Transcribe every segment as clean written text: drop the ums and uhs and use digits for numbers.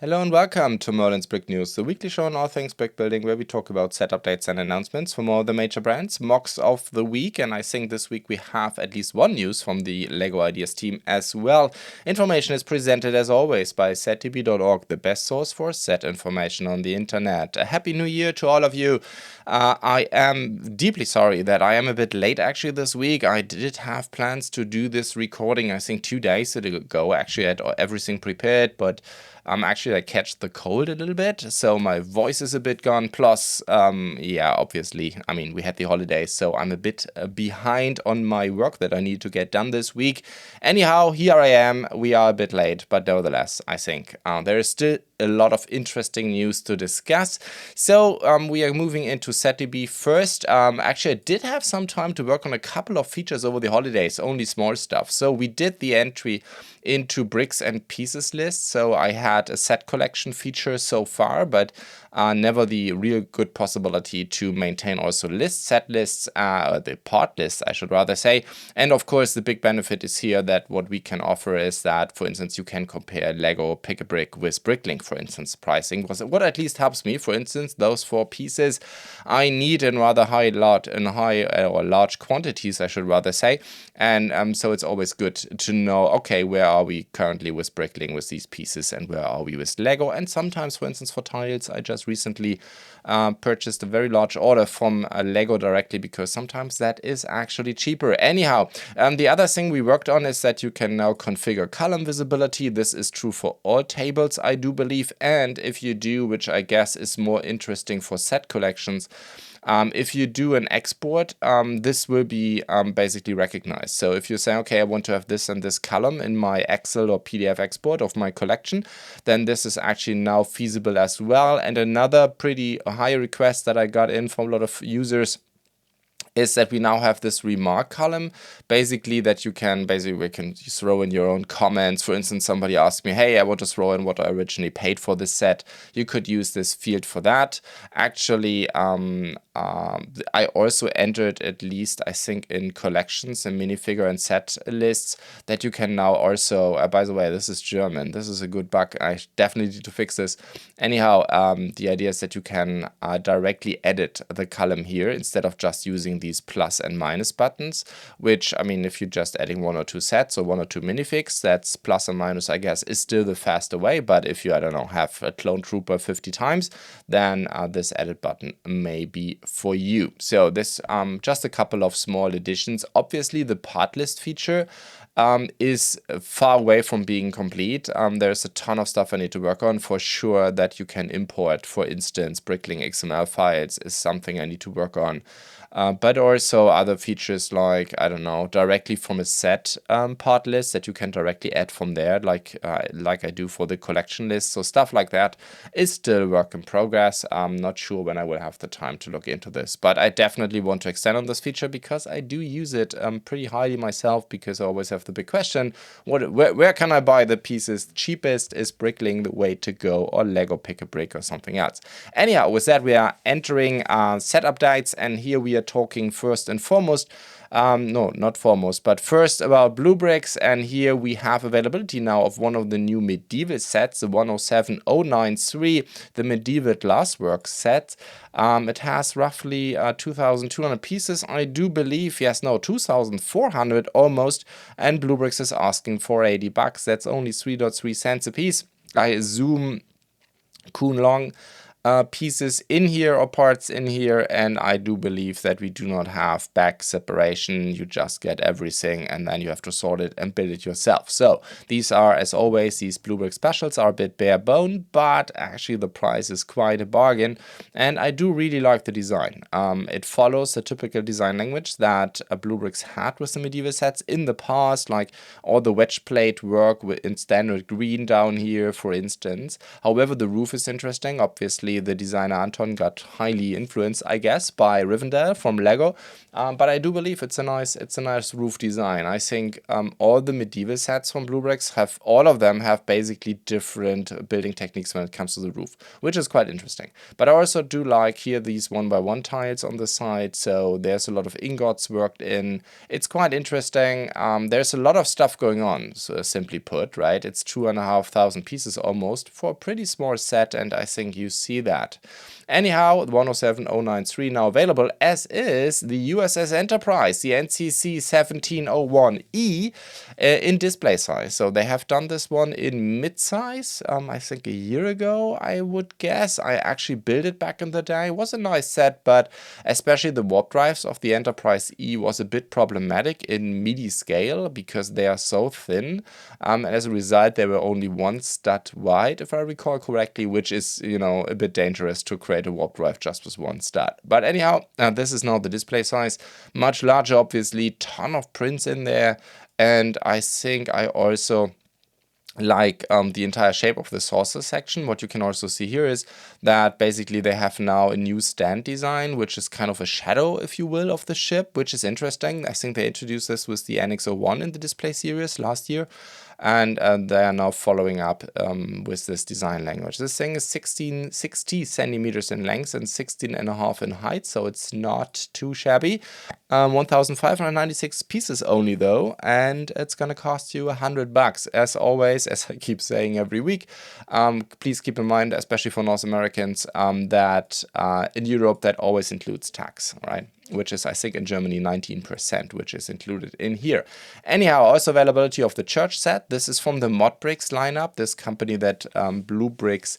Hello and welcome to Merlins Brick News, the weekly show on all things brick building, where we talk about set updates and announcements from all the major brands, MOCs of the week, and I think this week we have at least one news from the LEGO Ideas team as well. Information is presented as always by setdb.org, the best source for set information on the internet. A happy new year to all of you. I am deeply sorry that I am a bit late actually this week. I did have plans to do this recording, I think 2 days ago. Actually, I had everything prepared, but actually I catch the cold a little bit, so my voice is a bit gone. Plus, yeah, obviously, I mean, we had the holidays, so I'm a bit behind on my work that I need to get done this week. Anyhow, here I am. We are a bit late, but nevertheless, I think there is still a lot of interesting news to discuss. So we are moving into SetDB first. Actually, I did have some time to work on a couple of features over the holidays, only small stuff. So we did the entry into bricks and pieces list. So I had a set collection feature so far, but never the real good possibility to maintain also lists, set lists, the part lists, I should rather say. And of course, the big benefit is here that what we can offer is that, for instance, you can compare Lego Pick a Brick with Bricklink, for instance, pricing. What at least helps me, for instance, those 4 pieces I need in rather large quantities, I should rather say. And so it's always good to know, okay, where are we currently with Bricklink with these pieces and where are we with Lego? And sometimes, for instance, for tiles, I just recently purchased a very large order from Lego directly because sometimes that is actually cheaper. Anyhow, the other thing we worked on is that you can now configure column visibility. This is true for all tables, I do believe. And if you do, which I guess is more interesting for set collections, if you do an export, this will be basically recognized. So if you say, okay, I want to have this and this column in my Excel or PDF export of my collection, then this is actually now feasible as well. And another pretty high request that I got in from a lot of users is that we now have this remark column, basically that you can throw in your own comments. For instance, somebody asked me, hey, I want to throw in what I originally paid for this set. You could use this field for that. Actually, I also entered, at least I think in collections and minifigure and set lists, that you can now also, by the way, this is German. This is a good bug. I definitely need to fix this. Anyhow, the idea is that you can directly edit the column here instead of just using these plus and minus buttons, which, I mean, if you're just adding 1 or 2 sets or 1 or 2 minifigs, that's plus and minus, I guess, is still the faster way. But if you, I don't know, have a clone trooper 50 times, then this edit button may be for you. So this just a couple of small additions. Obviously, the part list feature is far away from being complete. There's a ton of stuff I need to work on. For sure that you can import, for instance, Bricklink XML files is something I need to work on. But also other features like, I don't know, directly from a set part list that you can directly add from there, like I do for the collection list. So stuff like that is still work in progress. I'm not sure when I will have the time to look into this, but I definitely want to extend on this feature because I do use it pretty highly myself, because I always have the big question, where can I buy the pieces cheapest? Is Bricklink the way to go, or Lego Pick a Brick or something else? Anyhow, with that, we are entering set updates, and here we are talking first and foremost, no, not foremost, but first about BlueBrixx. And here we have availability now of one of the new medieval sets, the 107093, the medieval glasswork set. It has roughly 2,200 pieces, I do believe. Yes, no, 2,400 almost. And BlueBrixx is asking for $80. That's only 3.3 cents a piece. I assume Kunlong pieces in here or parts in here, and I do believe that we do not have back separation. You just get everything and then you have to sort it and build it yourself. So these are, as always, these BlueBrixx specials are a bit bare bone, but actually the price is quite a bargain, and I do really like the design. It follows the typical design language that BlueBrixx had with the medieval sets in the past, like all the wedge plate work in standard green down here, for instance. However, the roof is interesting, obviously. Obviously, the designer Anton got highly influenced, I guess, by Rivendell from Lego. But I do believe it's a nice roof design. I think all the medieval sets from BlueBrixx all of them have basically different building techniques when it comes to the roof, which is quite interesting. But I also do like here these 1x1 tiles on the side, so there's a lot of ingots worked in. It's quite interesting. There's a lot of stuff going on, so simply put, right? It's 2,500 pieces almost for a pretty small set, and I think you see that. Anyhow, 107093 now available, as is the USS Enterprise, the NCC 1701E in display size. So they have done this one in mid-size, I think a year ago, I would guess. I actually built it back in the day. It was a nice set, but especially the warp drives of the Enterprise E was a bit problematic in MIDI scale because they are so thin. And as a result, they were only one stud wide, if I recall correctly, which is, you know, a bit dangerous to create a warp drive just with one stud. But anyhow, this is now the display size, much larger, obviously, ton of prints in there, and I think I also like the entire shape of the saucer section. What you can also see here is that basically they have now a new stand design, which is kind of a shadow, if you will, of the ship, which is interesting. I think they introduced this with the NX-01 in the display series last year. And they are now following up with this design language. This thing is 60 centimeters in length and 16.5 in height, so it's not too shabby. 1,596 pieces only though, and it's gonna cost you $100. As always, as I keep saying every week, please keep in mind, especially for North Americans, that in Europe that always includes tax, right? Which is, I think, in Germany 19%, which is included in here. Anyhow, also availability of the church set. This is from the MODbricks lineup, this company that BlueBrixx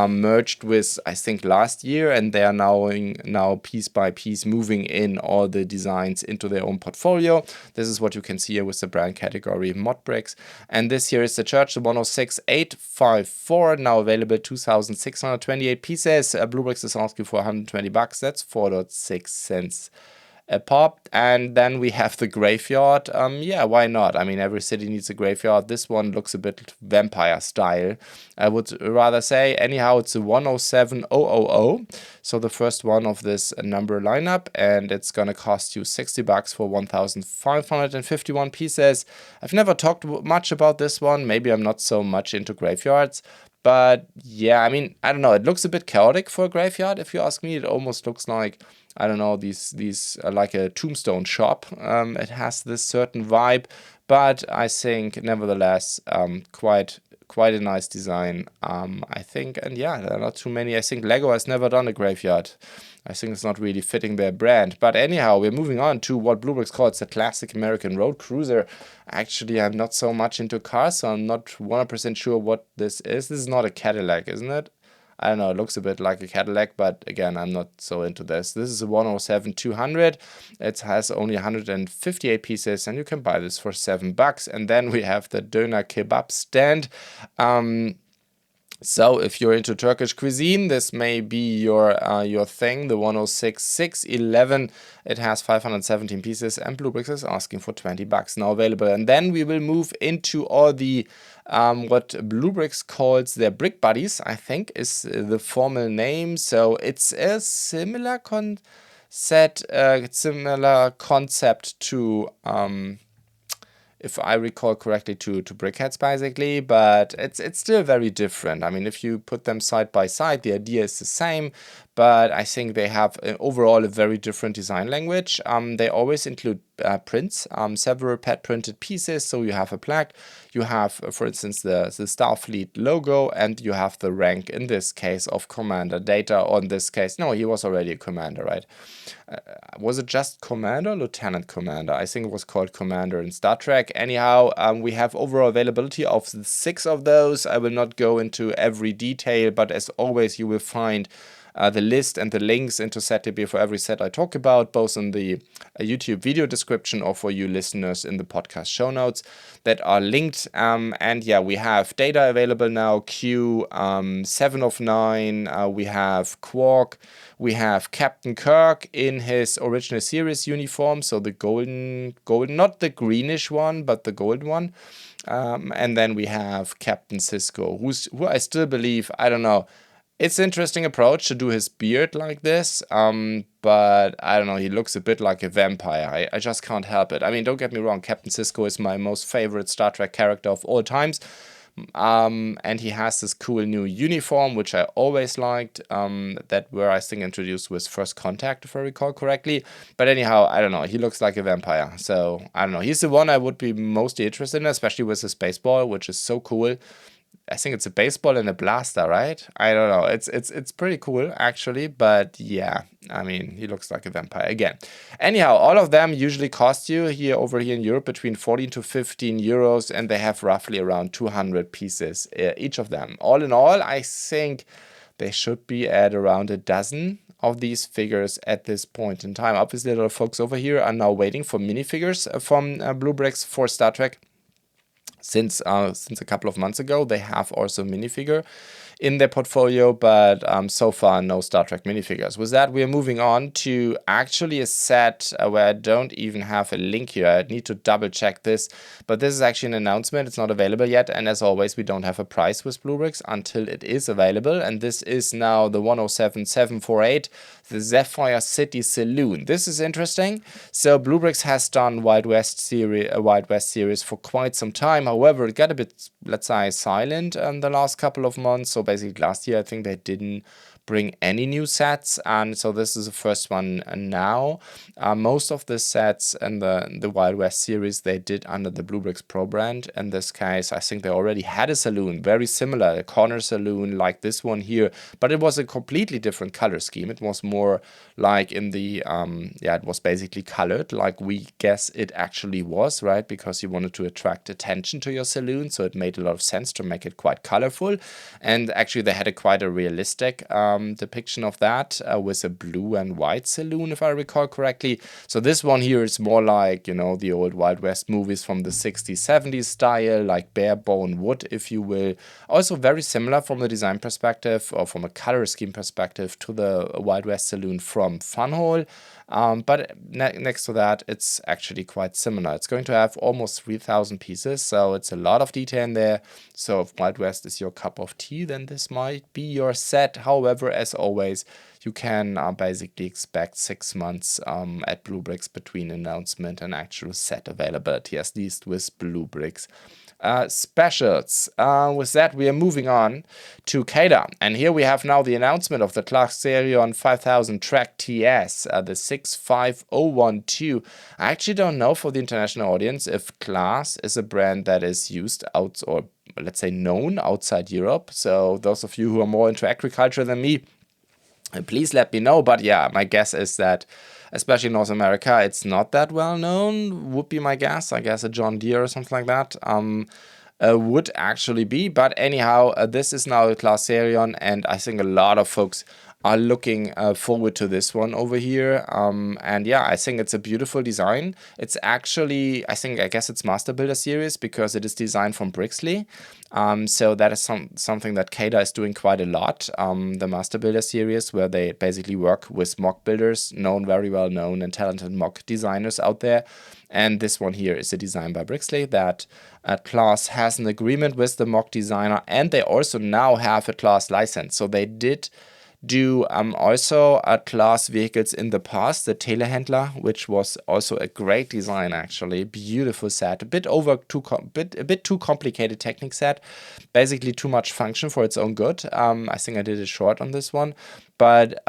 merged with, I think, last year, and they are now piece by piece moving in all the designs into their own portfolio. This is what you can see here with the brand category MODbricx. And this here is the church, the 106854, now available 2,628 pieces. BlueBrixx is asking for $120. That's 4.6 cents a pop. And then we have the graveyard. Yeah, why not? I mean, every city needs a graveyard. This one looks a bit vampire style, I would rather say. Anyhow, it's a 107000, so the first one of this number lineup, and it's gonna cost you $60 for 1,551 pieces. I've never talked much about this one. Maybe I'm not so much into graveyards, but yeah, I mean, I don't know. It looks a bit chaotic for a graveyard, if you ask me. It almost looks like, I don't know, these like a tombstone shop. It has this certain vibe, but I think nevertheless quite a nice design, I think. And yeah, there are not too many. I think Lego has never done a graveyard. I think it's not really fitting their brand. But anyhow, we're moving on to what BlueBrixx calls the classic American road cruiser. Actually, I'm not so much into cars, so I'm not 100% sure what this is. This is not a Cadillac, isn't it? I don't know, it looks a bit like a Cadillac, but again, I'm not so into this. This is a 107200. It has only 158 pieces, and you can buy this for $7. And then we have the Döner Kebab stand. So if you're into Turkish cuisine, this may be your thing. The 106611, it has 517 pieces, and BlueBrixx is asking for $20 now available. And then we will move into all the what BlueBrixx calls their brick buddies, I think is the formal name. So it's a similar concept to if I recall correctly, to BrickHeads basically, but it's still very different. I mean, if you put them side by side, the idea is the same, but I think they have overall a very different design language. They always include prints, several pad printed pieces. So you have a plaque, you have, for instance, the Starfleet logo, and you have the rank, in this case, of Commander Data, or in this case, no, he was already a commander, right? Was it just Commander, Lieutenant Commander? I think it was called Commander in Star Trek. Anyhow, we have overall availability of 6 of those. I will not go into every detail, but as always, you will find the list and the links into SetDB for every set I talk about, both in the YouTube video description or for you listeners in the podcast show notes that are linked. And yeah, we have Data available now, Q, 7 of 9, we have Quark, we have Captain Kirk in his original series uniform, so the golden, not the greenish one, but the gold one. And then we have Captain Sisko, who I still believe, I don't know, It's an interesting approach to do his beard like this, but I don't know, he looks a bit like a vampire. I just can't help it. I mean, don't get me wrong, Captain Sisko is my most favorite Star Trek character of all times. And he has this cool new uniform, which I always liked, that were, I think, introduced with First Contact, if I recall correctly. But anyhow, I don't know, he looks like a vampire. So, I don't know, he's the one I would be mostly interested in, especially with his baseball, which is so cool. I think it's a baseball and a blaster, right? I don't know. It's pretty cool actually, but yeah, I mean, he looks like a vampire again. Anyhow, all of them usually cost you over here in Europe between 14 to 15 euros, and they have roughly around 200 pieces each of them. All in all, I think they should be at around a dozen of these figures at this point in time. Obviously, a lot of folks over here are now waiting for minifigures from BlueBrixx for Star Trek. Since a couple of months ago, they have also a minifigure in their portfolio, but so far no Star Trek minifigures. With that, we are moving on to actually a set where I don't even have a link here. I need to double check this, but this is actually an announcement. It's not available yet, and as always, we don't have a price with BlueBrixx until it is available, and this is now the 107748, the Zephyr City Saloon. This is interesting. So BlueBrixx has done Wild West series for quite some time. However, it got a bit, let's say, silent in the last couple of months. So basically last year, I think they didn't bring any new sets, and so this is the first one now. Most of the sets in the Wild West series they did under the BlueBrixx Pro brand. In this case, I think they already had a saloon, very similar, a corner saloon like this one here, but it was a completely different color scheme. It was more like in the, it was basically colored, like we guess it actually was, right? Because you wanted to attract attention to your saloon, so it made a lot of sense to make it quite colorful. And actually they had quite a realistic depiction of that with a blue and white saloon, if I recall correctly. So this one here is more like, you know, the old Wild West movies from the 60s, 70s style, like bare bone wood, if you will. Also very similar from the design perspective or from a color scheme perspective to the Wild West saloon from Funhole. But next to that, it's actually quite similar. It's going to have almost 3,000 pieces, so it's a lot of detail in there. So if Wild West is your cup of tea, then this might be your set. However, as always, you can basically expect 6 months at BlueBrixx between announcement and actual set availability, at least with BlueBrixx. Specials. With that, we are moving on to CaDA, and here we have now the announcement of the Clarksarion 5000 Track TS, the 65012. I actually don't know for the international audience if Class is a brand that is used out, or let's say known outside Europe. So those of you who are more into agriculture than me, please let me know. But yeah, my guess is that especially in North America, it's not that well known, would be my guess. I guess a John Deere or something like that would actually be. But anyhow, this is now a Clarksarion, and I think a lot of folks are looking forward to this one over here. And yeah, I think it's a beautiful design. It's actually, I guess it's Master Builder series because it is designed from Brixley. So that is something that CaDA is doing quite a lot. The Master Builder series, where they basically work with mock builders, very well known and talented mock designers out there. And this one here is a design by Brixley that Class has an agreement with the mock designer, and they also now have a Class license. So they did do also Class vehicles in the past, the Telehändler, which was also a great design actually, beautiful set, a bit too complicated technic set, basically too much function for its own good. I think I did a short on this one, but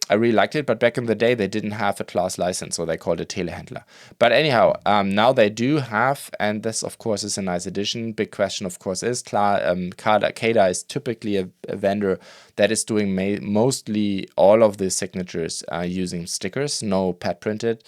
I really liked it, but back in the day, they didn't have a Class license, so they called it Telehändler. But anyhow, now they do have, and this, of course, is a nice addition. Big question, of course, is CaDA is typically a vendor that is doing mostly all of the signatures using stickers, no pad printed.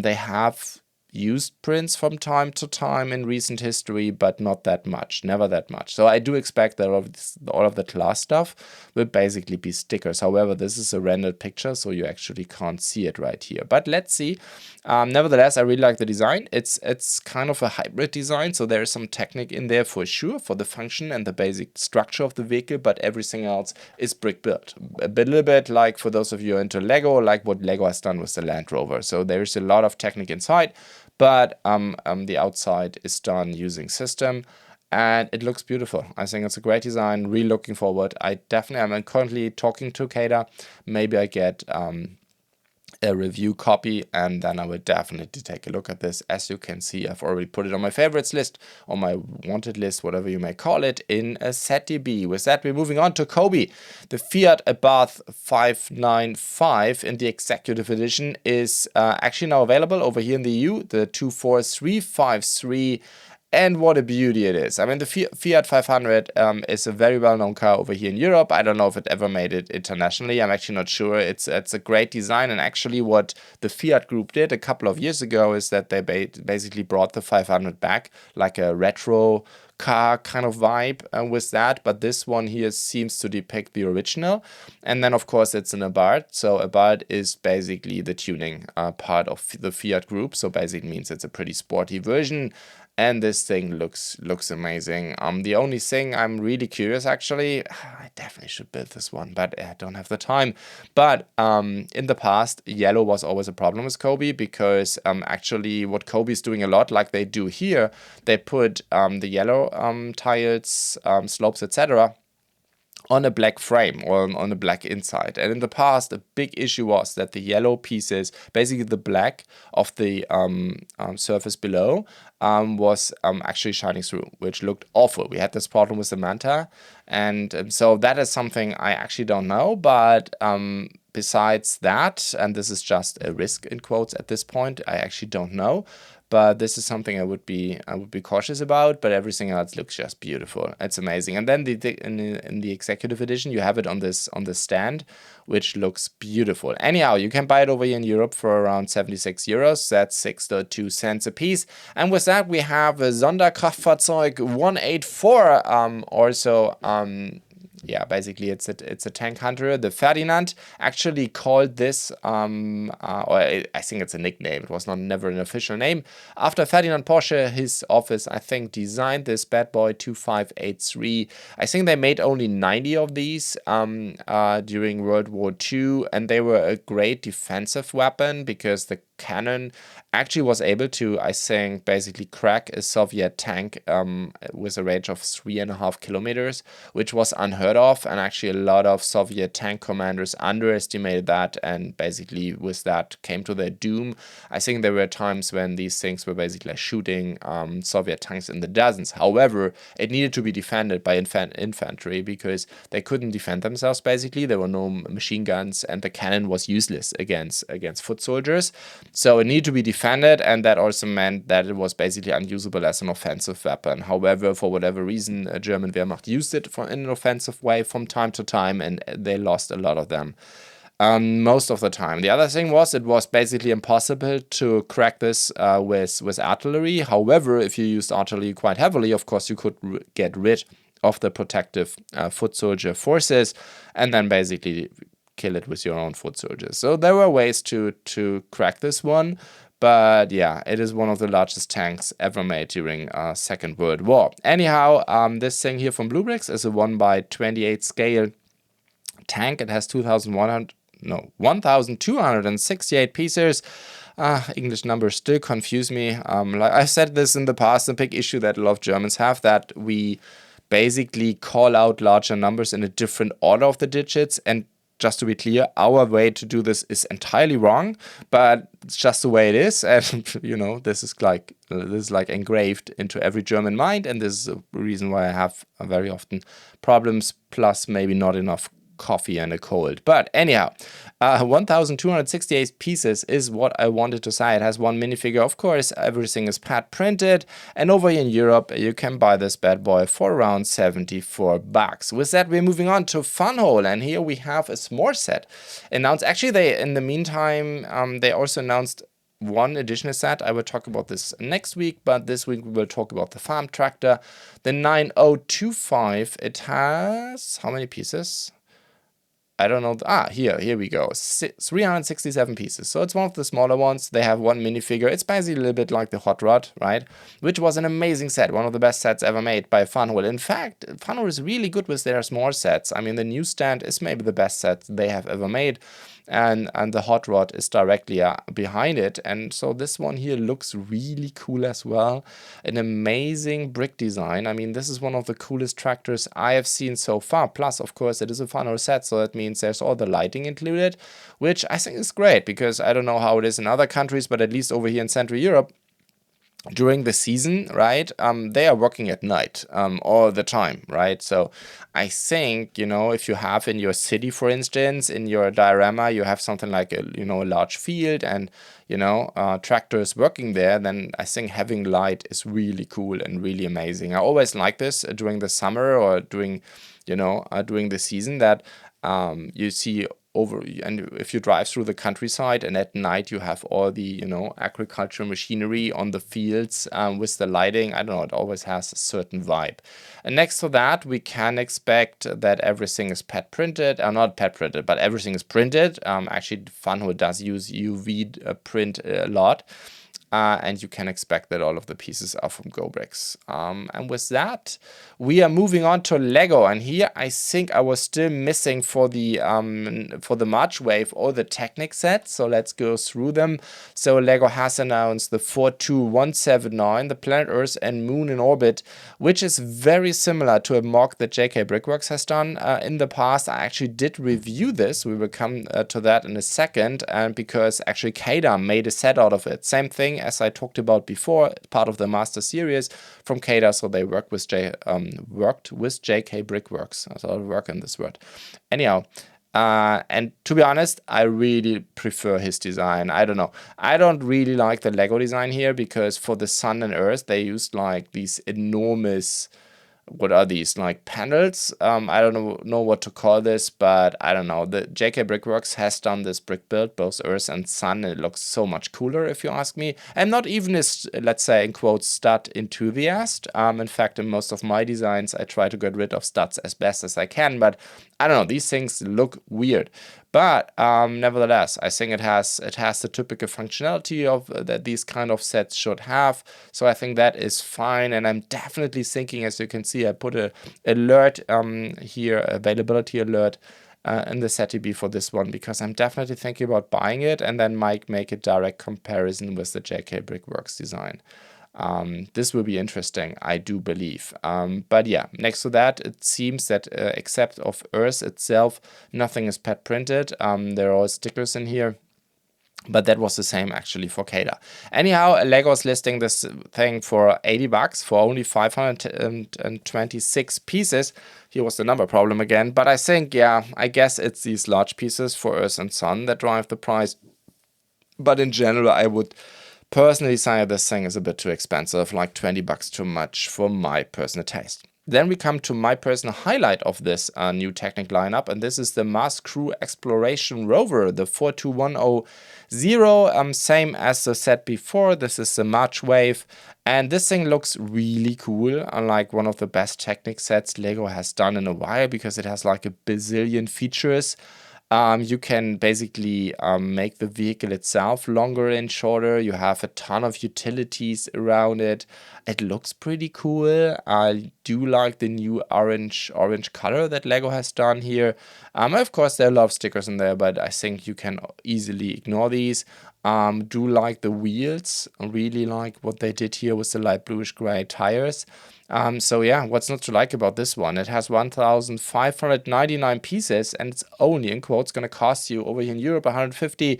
They have used prints from time to time in recent history, but not that much, never that much. So I do expect that all of the Class stuff will basically be stickers. However, this is a rendered picture, so you actually can't see it right here. But let's see. Nevertheless, I really like the design. It's kind of a hybrid design, so there is some technique in there for sure, for the function and the basic structure of the vehicle, but everything else is brick built. A little bit like, for those of you into Lego, like what Lego has done with the Land Rover. So there's a lot of technique inside, but the outside is done using system. and it looks beautiful. I think it's a great design, really looking forward. I definitely am currently talking to CaDA. Maybe I get a review copy, and then I will definitely take a look at this. As you can see, I've already put it on my favorites list, on my wanted list, whatever you may call it, in a ZDB. With that, we're moving on to Cobi. The Fiat Abarth 595 in the Executive Edition is actually now available over here in the EU, the 24353. And what a beauty it is. I mean, the Fiat 500 is a very well-known car over here in Europe. I don't know if it ever made it internationally. I'm actually not sure. It's a great design. And actually what the Fiat group did a couple of years ago is that they basically brought the 500 back, like a retro car kind of vibe with that. But this one here seems to depict the original. And then, of course, it's an Abarth. So Abarth is basically the tuning part of the Fiat group. So basically means it's a pretty sporty version. And this thing looks amazing. The only thing I'm really curious, actually, I definitely should build this one, but I don't have the time. But in the past, yellow was always a problem with Cobi, because actually what Cobi is doing a lot, like they do here, they put the yellow tiles, slopes, etc., on a black frame or on a black inside. And in the past, a big issue was that the yellow pieces, basically the black of the surface below, was actually shining through, which looked awful. We had this problem with the Manta, and so that is something I actually don't know, but besides that, and this is just a risk in quotes at this point, I actually don't know. But this is something I would be cautious about. But everything else looks just beautiful. It's amazing. And then in the Executive Edition, you have it on this stand, which looks beautiful. Anyhow, you can buy it over here in Europe for around 76 euros. That's 62 cents a piece. And with that, we have a Sonderkraftfahrzeug 184. Yeah, basically it's a tank hunter. The Ferdinand actually called this, or I think it's a nickname. It was never an official name. After Ferdinand Porsche, his office, I think, designed this bad boy 2583. I think they made only 90 of these during World War II, and they were a great defensive weapon because the cannon actually was able to, I think, basically crack a Soviet tank with a range of 3.5 kilometers, which was unheard of. And actually a lot of Soviet tank commanders underestimated that, and basically with that came to their doom. I think there were times when these things were basically shooting Soviet tanks in the dozens. However, it needed to be defended by infantry because they couldn't defend themselves. Basically, there were no machine guns, and the cannon was useless against foot soldiers. So it needed to be defended, and that also meant that it was basically unusable as an offensive weapon. However, for whatever reason, German Wehrmacht used it in an offensive way from time to time, and they lost a lot of them. Most of the time. The other thing was, it was basically impossible to crack this with artillery. However, if you used artillery quite heavily, of course, you could get rid of the protective foot soldier forces, and then basically kill it with your own foot soldiers. So there were ways to crack this one, but yeah, it is one of the largest tanks ever made during Second World War. Anyhow, this thing here from BlueBrixx is a 1/28 scale tank. It has 1,268 pieces. English numbers still confuse me. Like I've said this in the past, a big issue that a lot of Germans have, that we basically call out larger numbers in a different order of the digits. And just to be clear, our way to do this is entirely wrong, but it's just the way it is. And, you know, this is like engraved into every German mind. And this is the reason why I have very often problems, plus maybe not enough coffee and a cold. But anyhow, 1,268 pieces is what I wanted to say. It has one minifigure, of course. Everything is pad printed, and over here in Europe you can buy this bad boy for around 74 bucks. With that, we're moving on to Funhole, and here we have a s'more set announced. Actually, they in the meantime they also announced one additional set. I will talk about this next week, but this week we will talk about the farm tractor, the 9025. It has how many pieces? I don't know. Here we go. 367 pieces. So it's one of the smaller ones. They have one minifigure. It's basically a little bit like the Hot Rod, right? Which was an amazing set. One of the best sets ever made by Funhole. In fact, Funhole is really good with their s'more sets. I mean, the newsstand is maybe the best set they have ever made. and the hot rod is directly behind it. And so this one here looks really cool as well. An amazing brick design. I mean, this is one of the coolest tractors I have seen so far. Plus, of course, it is a final set, so that means there's all the lighting included, which I think is great, because I don't know how it is in other countries, but at least over here in Central Europe, during the season, right, they are working at night all the time, right? So I think, you know, if you have in your city, for instance, in your diorama, you have something like a, you know, a large field and, you know, tractors working there, then I think having light is really cool and really amazing. I always like this during the summer or during, you know, during the season, that you see over, and if you drive through the countryside and at night you have all the, you know, agricultural machinery on the fields with the lighting, I don't know, it always has a certain vibe. And next to that, we can expect that everything is pet printed, not pet printed, but everything is printed. Actually, Funhood does use UV print a lot. And you can expect that all of the pieces are from BlueBrixx. And with that, we are moving on to Lego. And here I think I was still missing for the March Wave all the Technic sets. So let's go through them. So Lego has announced the 42179, the Planet Earth and Moon in Orbit, which is very similar to a mock that BlueBrixx has done in the past. I actually did review this. We will come to that in a second. And because actually CaDA made a set out of it. Same thing as I talked about before, part of the Master Series from CaDA, so they worked with BlueBrixx. There's a lot of work in this word. Anyhow, and to be honest, I really prefer his design. I don't know. I don't really like the Lego design here, because for the Sun and Earth, they used like these enormous, what are these, like panels? I don't know what to call this, but I don't know. The BlueBrixx has done this brick build, both Earth and Sun, and it looks so much cooler, if you ask me. I'm not even a, let's say, in quotes, stud enthusiast. In fact, in most of my designs, I try to get rid of studs as best as I can, but I don't know, these things look weird. But nevertheless, I think it has the typical functionality of that these kind of sets should have. So I think that is fine. And I'm definitely thinking, as you can see, I put a alert here, availability alert in the ZTB for this one, because I'm definitely thinking about buying it and then might make a direct comparison with the BlueBrixx design. This will be interesting, I do believe. But yeah, next to that, it seems that except of Earth itself, nothing is pet printed. There are all stickers in here. But that was the same actually for CaDA. Anyhow, Lego's listing this thing for $80 for only 526 pieces. Here was the number problem again. But I think, yeah, I guess it's these large pieces for Earth and Sun that drive the price. But in general, I would personally say this thing is a bit too expensive, like $20 too much for my personal taste. Then we come to my personal highlight of this new Technic lineup, and this is the Mars Crew Exploration Rover, the 42100, same as the set before. This is the March Wave, and this thing looks really cool, unlike one of the best Technic sets Lego has done in a while, because it has like a bazillion features. You can basically make the vehicle itself longer and shorter. You have a ton of utilities around it. It looks pretty cool. I do like the new orange color that Lego has done here. Of course, there are a lot of stickers in there, but I think you can easily ignore these. Do like the wheels. I really like what they did here with the light bluish gray tires. So yeah, what's not to like about this one? It has 1,599 pieces, and it's only, in quotes, going to cost you over here in Europe 150.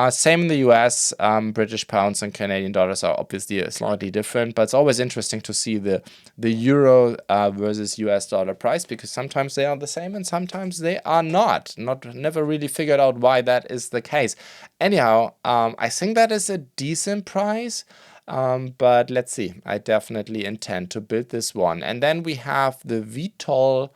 Same in the US. British pounds and Canadian dollars are obviously slightly different, but it's always interesting to see the euro versus US dollar price, because sometimes they are the same and sometimes they are not. Never really figured out why that is the case. Anyhow, I think that is a decent price. But let's see. I definitely intend to build this one. And then we have the VTOL.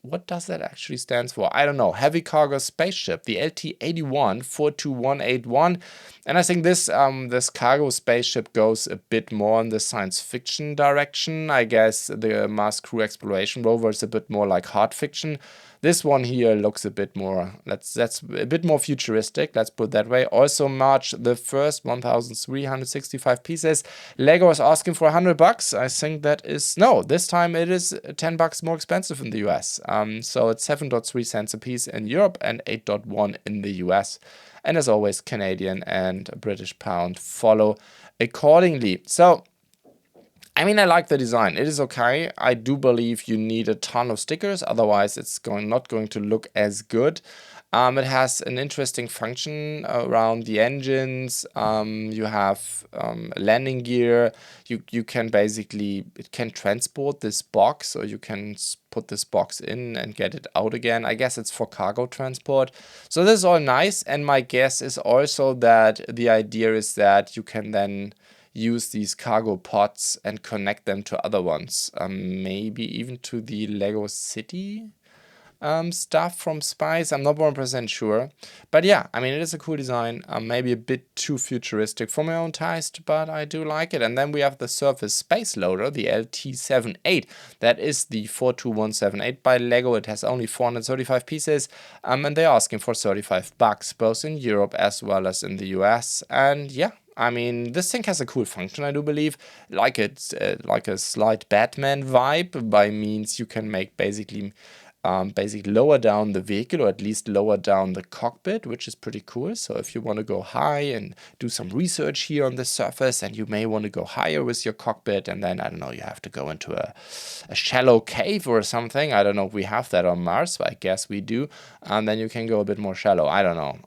What does that actually stand for? I don't know. Heavy Cargo Spaceship, the LT81 42181. And I think this this cargo spaceship goes a bit more in the science fiction direction. I guess the Mars Crew Exploration Rover is a bit more like hard fiction. This one here looks a bit more, that's a bit more futuristic, let's put it that way. Also March the 1st, 1,365 pieces. Lego is asking for $100. I think that is, no, this time it is $10 more expensive in the US. So it's 7.3 cents a piece in Europe and 8.1 in the US. And as always, Canadian and British pound follow accordingly. So, I mean, I like the design. It is okay. I do believe you need a ton of stickers, otherwise it's not going to look as good. It has an interesting function around the engines. You have landing gear. You can basically, it can transport this box, or you can put this box in and get it out again. I guess it's for cargo transport. So this is all nice. And my guess is also that the idea is that you can then use these cargo pods and connect them to other ones. Maybe even to the Lego City stuff from Spice. I'm not 100% sure. But yeah, I mean, it is a cool design. Maybe a bit too futuristic for my own taste, but I do like it. And then we have the Surface Space Loader, the LT78. That is the 42178 by Lego. It has only 435 pieces. And they're asking for $35, both in Europe as well as in the US. And yeah, I mean, this thing has a cool function, I do believe. Like it's like a slight Batman vibe, by means you can make basically lower down the vehicle, or at least lower down the cockpit, which is pretty cool. So if you want to go high and do some research here on the surface, and you may want to go higher with your cockpit, and then, I don't know, you have to go into a shallow cave or something. I don't know if we have that on Mars, but I guess we do. And then you can go a bit more shallow. I don't know.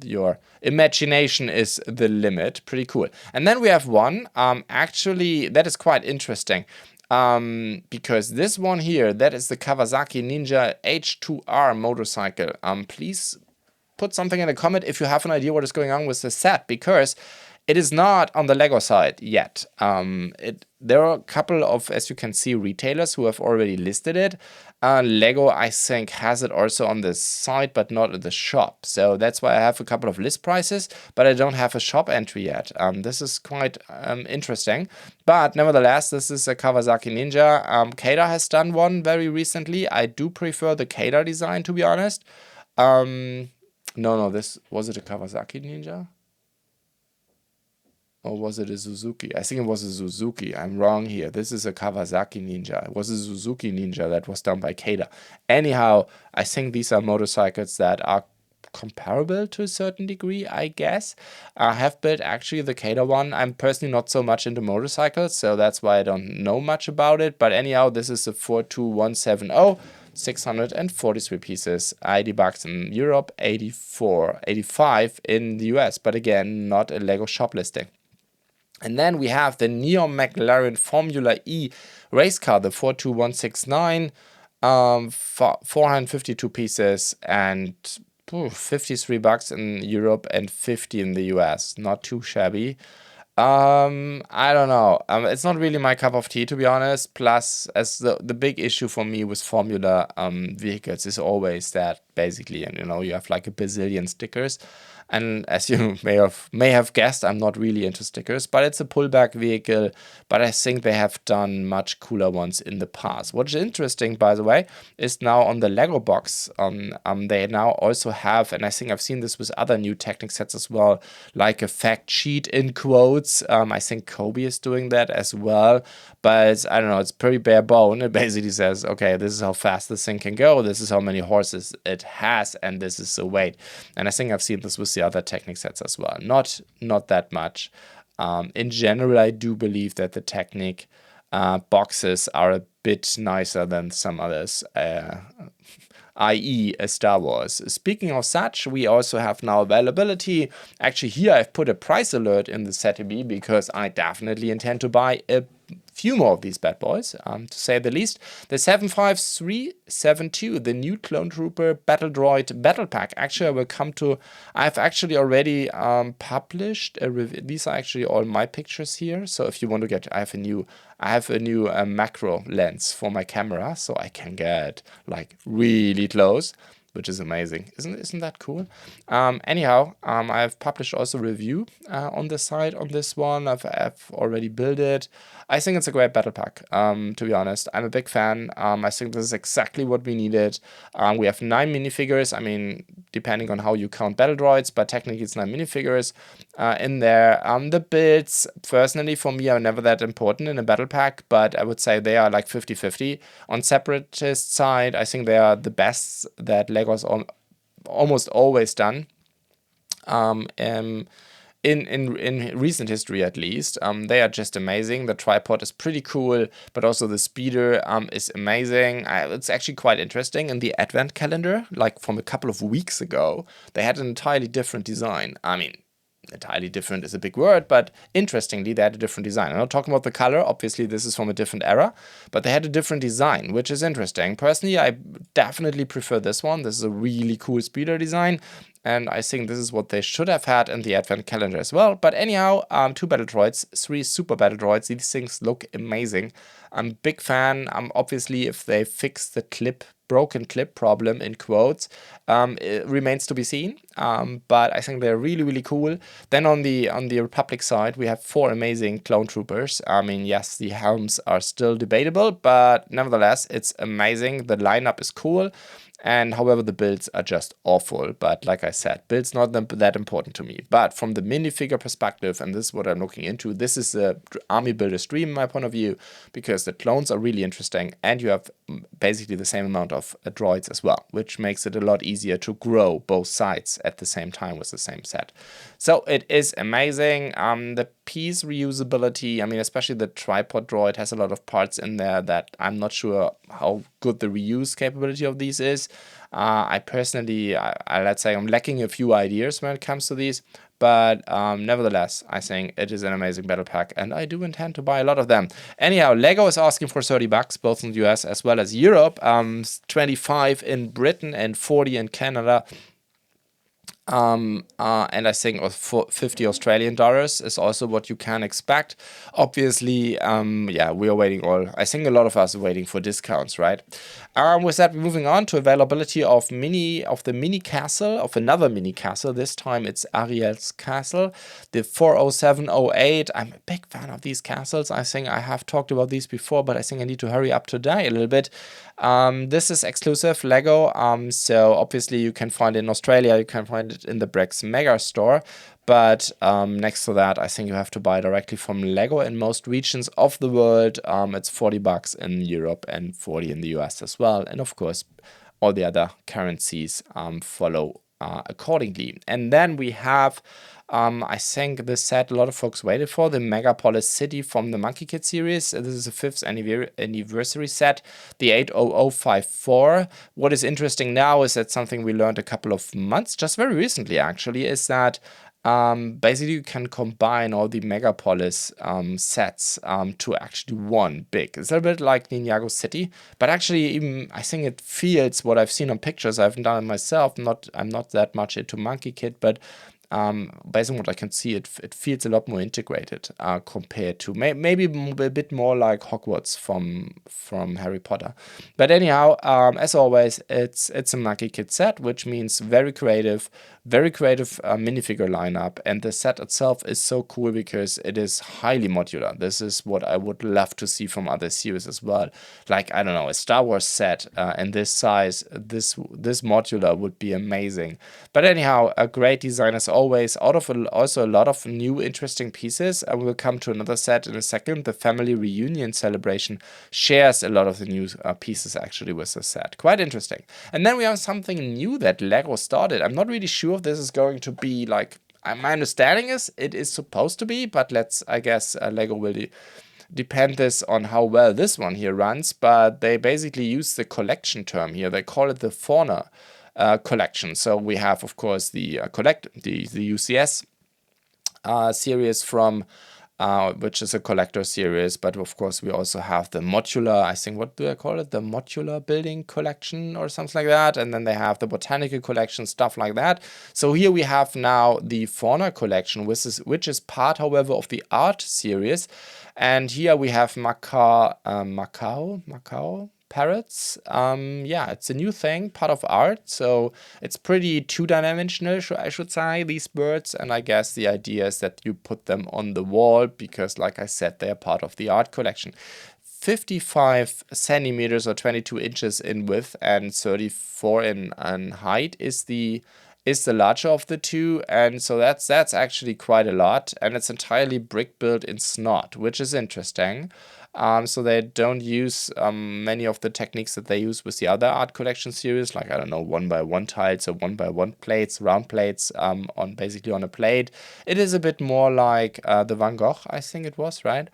Your imagination is the limit. Pretty cool. And then we have one, actually, that is quite interesting. Because this one here, that is the Kawasaki Ninja H2R motorcycle. Please put something in the comment if you have an idea what is going on with the set, because it is not on the Lego side yet. There are a couple of, as you can see, retailers who have already listed it. Lego, I think, has it also on the site, but not at the shop. So that's why I have a couple of list prices, but I don't have a shop entry yet. This is quite interesting. But nevertheless, this is a Kawasaki Ninja. CaDA has done one very recently. I do prefer the CaDA design, to be honest. No, this, was it a Kawasaki Ninja? Or was it a Suzuki? I think it was a Suzuki. I'm wrong here. This is a Kawasaki Ninja. It was a Suzuki Ninja that was done by CaDA. Anyhow, I think these are motorcycles that are comparable to a certain degree, I guess. I have built actually the CaDA one. I'm personally not so much into motorcycles, so that's why I don't know much about it. But anyhow, this is a 42170. 643 pieces, $80 in Europe, 85 in the US. But again, not a Lego shop listing. And then we have the Neo McLaren Formula E race car, the 42169, 452 pieces and $53 in Europe and 50 in the US. Not too shabby. I don't know. It's not really my cup of tea, to be honest. Plus, as the big issue for me with Formula vehicles is always that basically, and you know, you have like a bazillion stickers. And as you may have guessed, I'm not really into stickers, but it's a pullback vehicle. But I think they have done much cooler ones in the past. What's interesting, by the way, is now on the Lego box, they now also have, and I think I've seen this with other new Technic sets as well, like a fact sheet in quotes. I think Cobi is doing that as well. But I don't know, it's pretty bare bone. It basically says, okay, this is how fast this thing can go, this is how many horses it has, and this is the weight. And I think I've seen this with the other Technic sets as well. Not that much. In general, I do believe that the Technic boxes are a bit nicer than some others, i.e. a Star Wars. Speaking of such, we also have now availability. Actually, here I've put a price alert in the ZTB because I definitely intend to buy a few more of these bad boys, to say the least. The 75372, the new Clone Trooper Battle Droid Battle Pack. Actually, I will come to, I've actually already published a review. These are actually all my pictures here. So if you want to get, I have a new macro lens for my camera, so I can get like really close. which is amazing. Isn't that cool? Anyhow, I've published also a review on the site on this one. I've already built it. I think it's a great battle pack, to be honest. I'm a big fan. I think this is exactly what we needed. We have 9 minifigures. I mean, depending on how you count battle droids, but technically it's 9 minifigures in there. The builds, personally, for me, are never that important in a battle pack, but I would say they are like 50-50. On Separatist side, I think they are the best that LEGO's almost always done. In recent history, at least, they are just amazing. The tripod is pretty cool, but also the speeder is amazing. It's actually quite interesting. In the advent calendar, like from a couple of weeks ago, they had an entirely different design. I mean, entirely different is a big word, but interestingly, they had a different design. I'm not talking about the color. Obviously, this is from a different era, but they had a different design, which is interesting. Personally, I definitely prefer this one. This is a really cool speeder design, and I think this is what they should have had in the advent calendar as well. But anyhow, 2 battle droids, 3 super battle droids. These things look amazing. I'm a big fan. Obviously, if they fix the broken clip problem in quotes, it remains to be seen. But I think they're really, really cool. Then on the Republic side, we have 4 amazing clone troopers. I mean, yes, the helms are still debatable, but nevertheless, it's amazing. The lineup is cool. And however, the builds are just awful. But like I said, builds not that important to me. But from the minifigure perspective, and this is what I'm looking into, this is a army builder stream, in my point of view, because the clones are really interesting, and you have basically the same amount of droids as well, which makes it a lot easier to grow both sides at the same time with the same set. So it is amazing. The piece reusability, I mean, especially the tripod droid has a lot of parts in there that I'm not sure how good the reuse capability of these is. I personally, let's say I'm lacking a few ideas when it comes to these, but nevertheless, I think it is an amazing battle pack, and I do intend to buy a lot of them. Anyhow, LEGO is asking for $30, both in the US as well as Europe, 25 in Britain and 40 in Canada. And I think 50 Australian dollars is also what you can expect. Obviously, yeah, we are waiting I think a lot of us are waiting for discounts, right? With that, we're moving on to availability of the mini castle, of another mini castle. This time it's Ariel's castle, the 40708. I'm a big fan of these castles. I think I have talked about these before, but I think I need to hurry up today a little bit. This is exclusive LEGO, so obviously you can find it in Australia, you can find it in the BlueBrixx Mega Store, but next to that, I think you have to buy directly from LEGO in most regions of the world. It's $40 in Europe and 40 in the US as well, and of course, all the other currencies follow accordingly. And then we have I think the set a lot of folks waited for, the Megapolis City from the Monkey Kid series. This is the 5th anniversary set, the 80054. What is interesting now is that something we learned a couple of months, just very recently actually, is that basically you can combine all the Megapolis sets to actually one big. It's a bit like Ninjago City, but actually even I think it feels, what I've seen on pictures, I haven't done it myself, I'm not that much into Monkey Kid, but based on what I can see, it feels a lot more integrated compared to maybe a bit more like Hogwarts from Harry Potter. But anyhow, as always, it's a Monkey Kid set, which means very creative minifigure lineup, and the set itself is so cool because it is highly modular. This is what I would love to see from other series as well. Like, I don't know, a Star Wars set in this size, this modular would be amazing. But anyhow, a great design as always, also a lot of new interesting pieces. I will come to another set in a second. The family reunion celebration shares a lot of the new pieces actually with the set. Quite interesting. And then we have something new that LEGO started. I'm not really sure if this is going to be like, my understanding is it is supposed to be, but I guess LEGO will depend this on how well this one here runs. But they basically use the collection term here. They call it the fauna collection. So we have, of course, the UCS series from which is a collector series, but of course we also have the modular, I think, what do I call it? The modular building collection or something like that. And then they have the botanical collection, stuff like that. So here we have now the fauna collection, which is part, however, of the art series. And here we have Macau. parrots. Yeah, it's a new thing, part of art. So it's pretty two-dimensional, I should say, these birds. And I guess the idea is that you put them on the wall because, like I said, they are part of the art collection. 55 centimeters or 22 inches in width and 34 in height is the larger of the two, and so that's actually quite a lot, and it's entirely brick built in Snot, which is interesting. So they don't use many of the techniques that they use with the other art collection series, like, I don't know, 1x1 tiles or 1x1 plates, round plates on basically on a plate. It is a bit more like the Van Gogh, I think it was, right?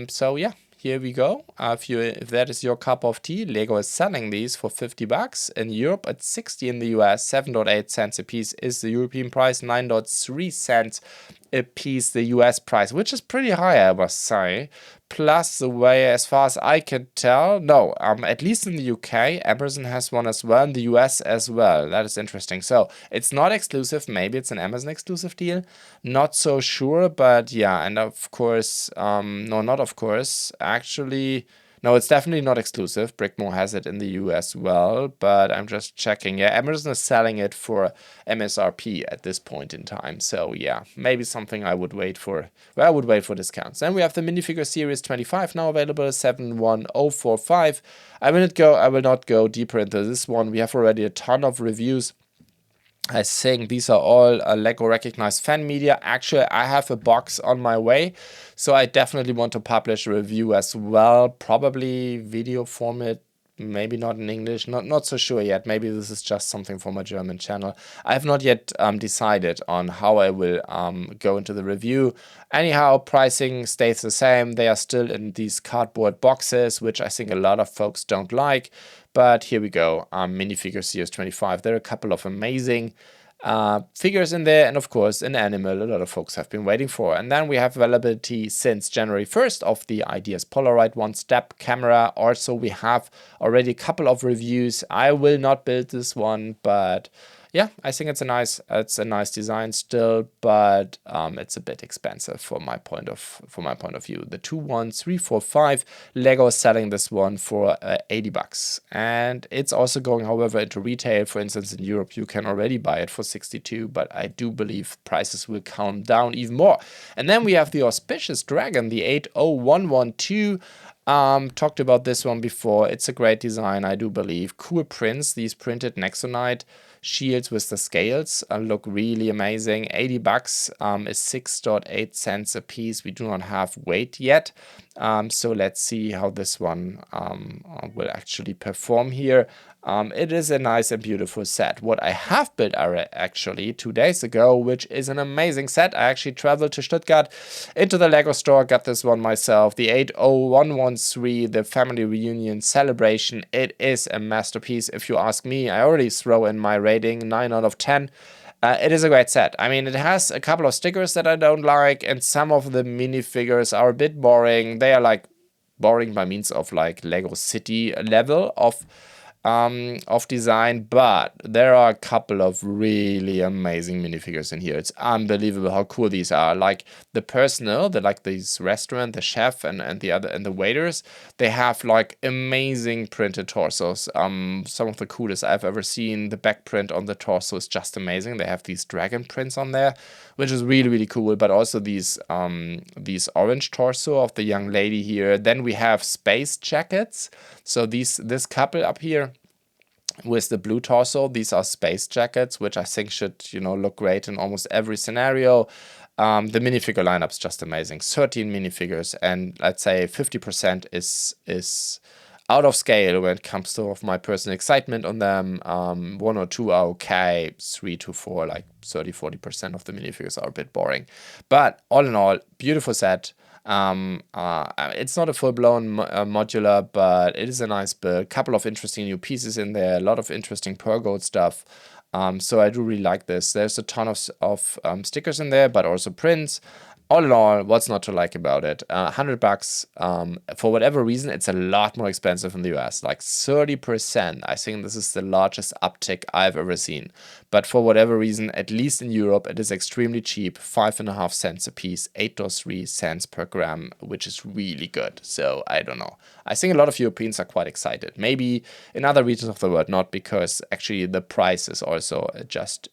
So yeah. Here we go. If that is your cup of tea, Lego is selling these for $50 in Europe at 60 in the US. 7.8 cents a piece is the European price. 9.3 cents a piece the US price, which is pretty high, I must say. Plus, the way, as far as I can tell, no, at least in the UK, Amazon has one as well, in the US as well. That is interesting. So it's not exclusive. Maybe it's an Amazon exclusive deal. Not so sure, but yeah. And of course, no, not of course. Actually, no, it's definitely not exclusive. Brickmo has it in the EU as well, but I'm just checking. Yeah, Amazon is selling it for MSRP at this point in time. So yeah, maybe something I would wait for. Well, I would wait for discounts. Then we have the minifigure series 25 now available, 71045. I will not go deeper into this one. We have already a ton of reviews. I think these are all Lego recognized fan media. Actually, I have a box on my way, so I definitely want to publish a review as well. Probably video format, maybe not in English. Not so sure yet. Maybe this is just something for my German channel. I have not yet decided on how I will go into the review. Anyhow, pricing stays the same. They are still in these cardboard boxes, which I think a lot of folks don't like. But here we go, minifigure series 25. There are a couple of amazing figures in there, and of course an animal a lot of folks have been waiting for. And then we have availability since January 1st of the Ideas Polaroid one-step camera. Also, we have already a couple of reviews. I will not build this one, but yeah, I think it's a nice design still, but it's a bit expensive from my point of view. The 21345 Lego is selling this one for $80, and it's also going, however, into retail. For instance, in Europe, you can already buy it for 62, but I do believe prices will calm down even more. And then we have the auspicious dragon, the 80112. Talked about this one before. It's a great design, I do believe. Cool prints, these printed Nexonite shields with the scales look really amazing. $80 is 6.8 cents a piece. We do not have weight yet, so let's see how this one will actually perform here. It is a nice and beautiful set. What I have built actually 2 days ago, which is an amazing set. I actually traveled to Stuttgart into the Lego store, got this one myself. The 80113, the family reunion celebration. It is a masterpiece, if you ask me. I already throw in my rating, 9 out of 10. It is a great set. I mean, it has a couple of stickers that I don't like, and some of the minifigures are a bit boring. They are like boring by means of like Lego City level of design, but there are a couple of really amazing minifigures in here. It's unbelievable how cool these are. Like the personnel, like this restaurant, the chef and the waiters, they have like amazing printed torsos. Some of the coolest I've ever seen. The back print on the torso is just amazing. They have these dragon prints on there, which is really, really cool. But also these orange torso of the young lady here. Then we have space jackets. So this couple up here with the blue torso, these are space jackets, which I think should, look great in almost every scenario. The minifigure lineup's just amazing. 13 minifigures, and let's say 50% is out of scale when it comes to my personal excitement on them. 1 or 2 are okay. 3 to 4, like 30-40% of the minifigures are a bit boring. But all in all, beautiful set. It's not a full-blown modular, but it is a nice build. Couple of interesting new pieces in there. A lot of interesting Pergold stuff. So I do really like this. There's a ton of stickers in there, but also prints. All in all, what's not to like about it? $100. For whatever reason, it's a lot more expensive in the US, like 30%. I think this is the largest uptick I've ever seen. But for whatever reason, at least in Europe, it is extremely cheap. 5.5 cents a piece, 8.3 cents per gram, which is really good. So I don't know. I think a lot of Europeans are quite excited. Maybe in other regions of the world not, because actually the price is also just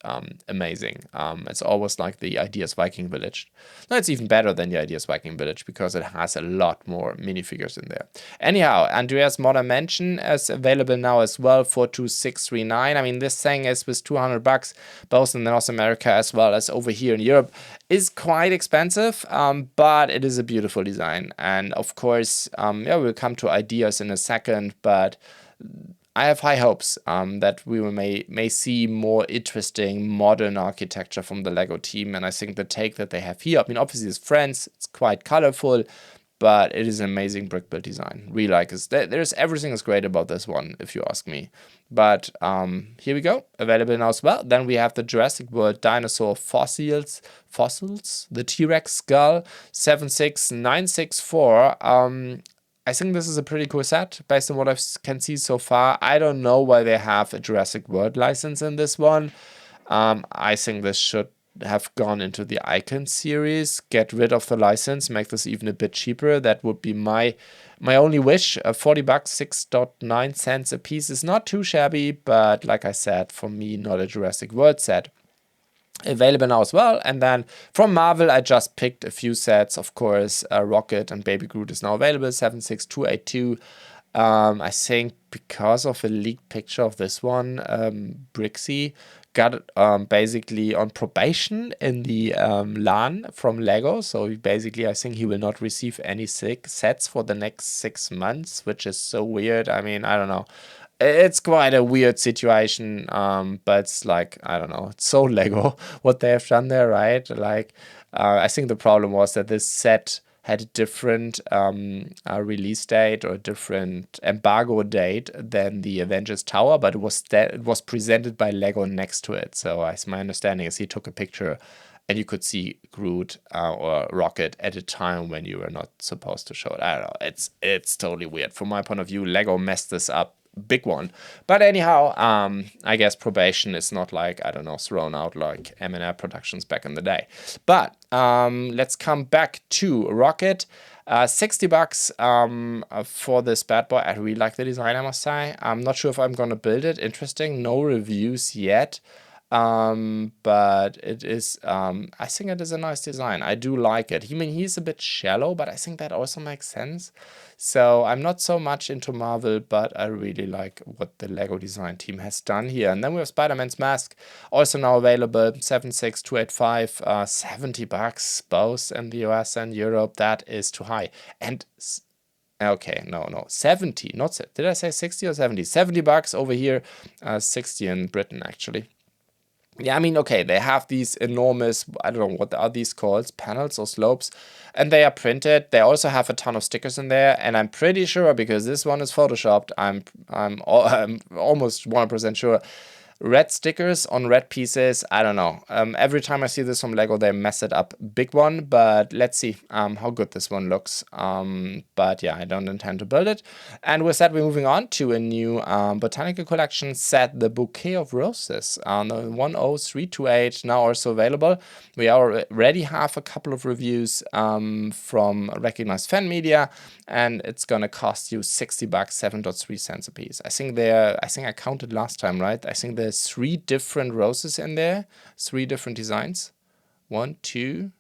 amazing. It's almost like the Ideas Viking Village. No, it's even better than the Ideas Viking Village because it has a lot more minifigures in there. Anyhow, Andreas Modern Mansion is available now as well for 2639. I mean, this thing is with $200, both in North America as well as over here in Europe, is quite expensive, but it is a beautiful design. And of course, yeah, we'll come to ideas in a second, but I have high hopes that we may see more interesting modern architecture from the LEGO team. And I think the take that they have here, I mean, obviously it's Friends, it's quite colorful, but it is an amazing brick build design. Really like it. There's everything is great about this one, if you ask me. But here we go, available now as well. Then we have the Jurassic World dinosaur fossils, the T-Rex skull, 76964. I think this is a pretty cool set based on what I can see so far. I don't know why they have a Jurassic World license in this one. I think this should have gone into the Icon series, get rid of the license, make this even a bit cheaper. That would be my only wish. $40, 6.9 cents a piece is not too shabby, but like I said, for me, not a Jurassic World set. Available now as well. And then from Marvel, I just picked a few sets. Of course, Rocket and Baby Groot is now available, 76282. I think because of a leaked picture of this one, BlueBrixx got basically on probation in the LAN from LEGO. So basically, I think he will not receive any sets for the next 6 months, which is so weird. I mean, I don't know. It's quite a weird situation, but it's like, I don't know, it's so LEGO what they have done there, right? Like, I think the problem was that this set had a different release date or a different embargo date than the Avengers Tower, but it was presented by LEGO next to it. So as my understanding is he took a picture and you could see Groot or Rocket at a time when you were not supposed to show it. I don't know. It's totally weird. From my point of view, LEGO messed this up. Big one. But anyhow, I guess probation is not like, I don't know, thrown out like M&R Productions back in the day. But let's come back to Rocket. $60 for this bad boy. I really like the design, I must say. I'm not sure if I'm going to build it. Interesting. No reviews yet. But it is, I think it is a nice design. I do like it. I mean, he's a bit shallow, but I think that also makes sense. So I'm not so much into Marvel, but I really like what the LEGO design team has done here. And then we have Spider-Man's mask, also now available, 76285, $70, both in the US and Europe. That is too high. And okay, no, 70, not, did I say 60 or 70? $70 over here, 60 in Britain, actually. Yeah, I mean, okay, they have these enormous, I don't know, what are these called, panels or slopes, and they are printed. They also have a ton of stickers in there, and I'm pretty sure, because this one is photoshopped, I'm almost 100% sure, red stickers on red pieces. I don't know. Every time I see this from LEGO, they mess it up. Big one, but let's see how good this one looks. But yeah, I don't intend to build it. And with that, we're moving on to a new botanical collection set, the Bouquet of Roses. The 10328 now also available. We already have a couple of reviews from recognized fan media, and it's gonna cost you $60, 7.3 cents a piece. I think I counted last time, right? I think there's 3 different roses in there, 3 different designs. 1, 2.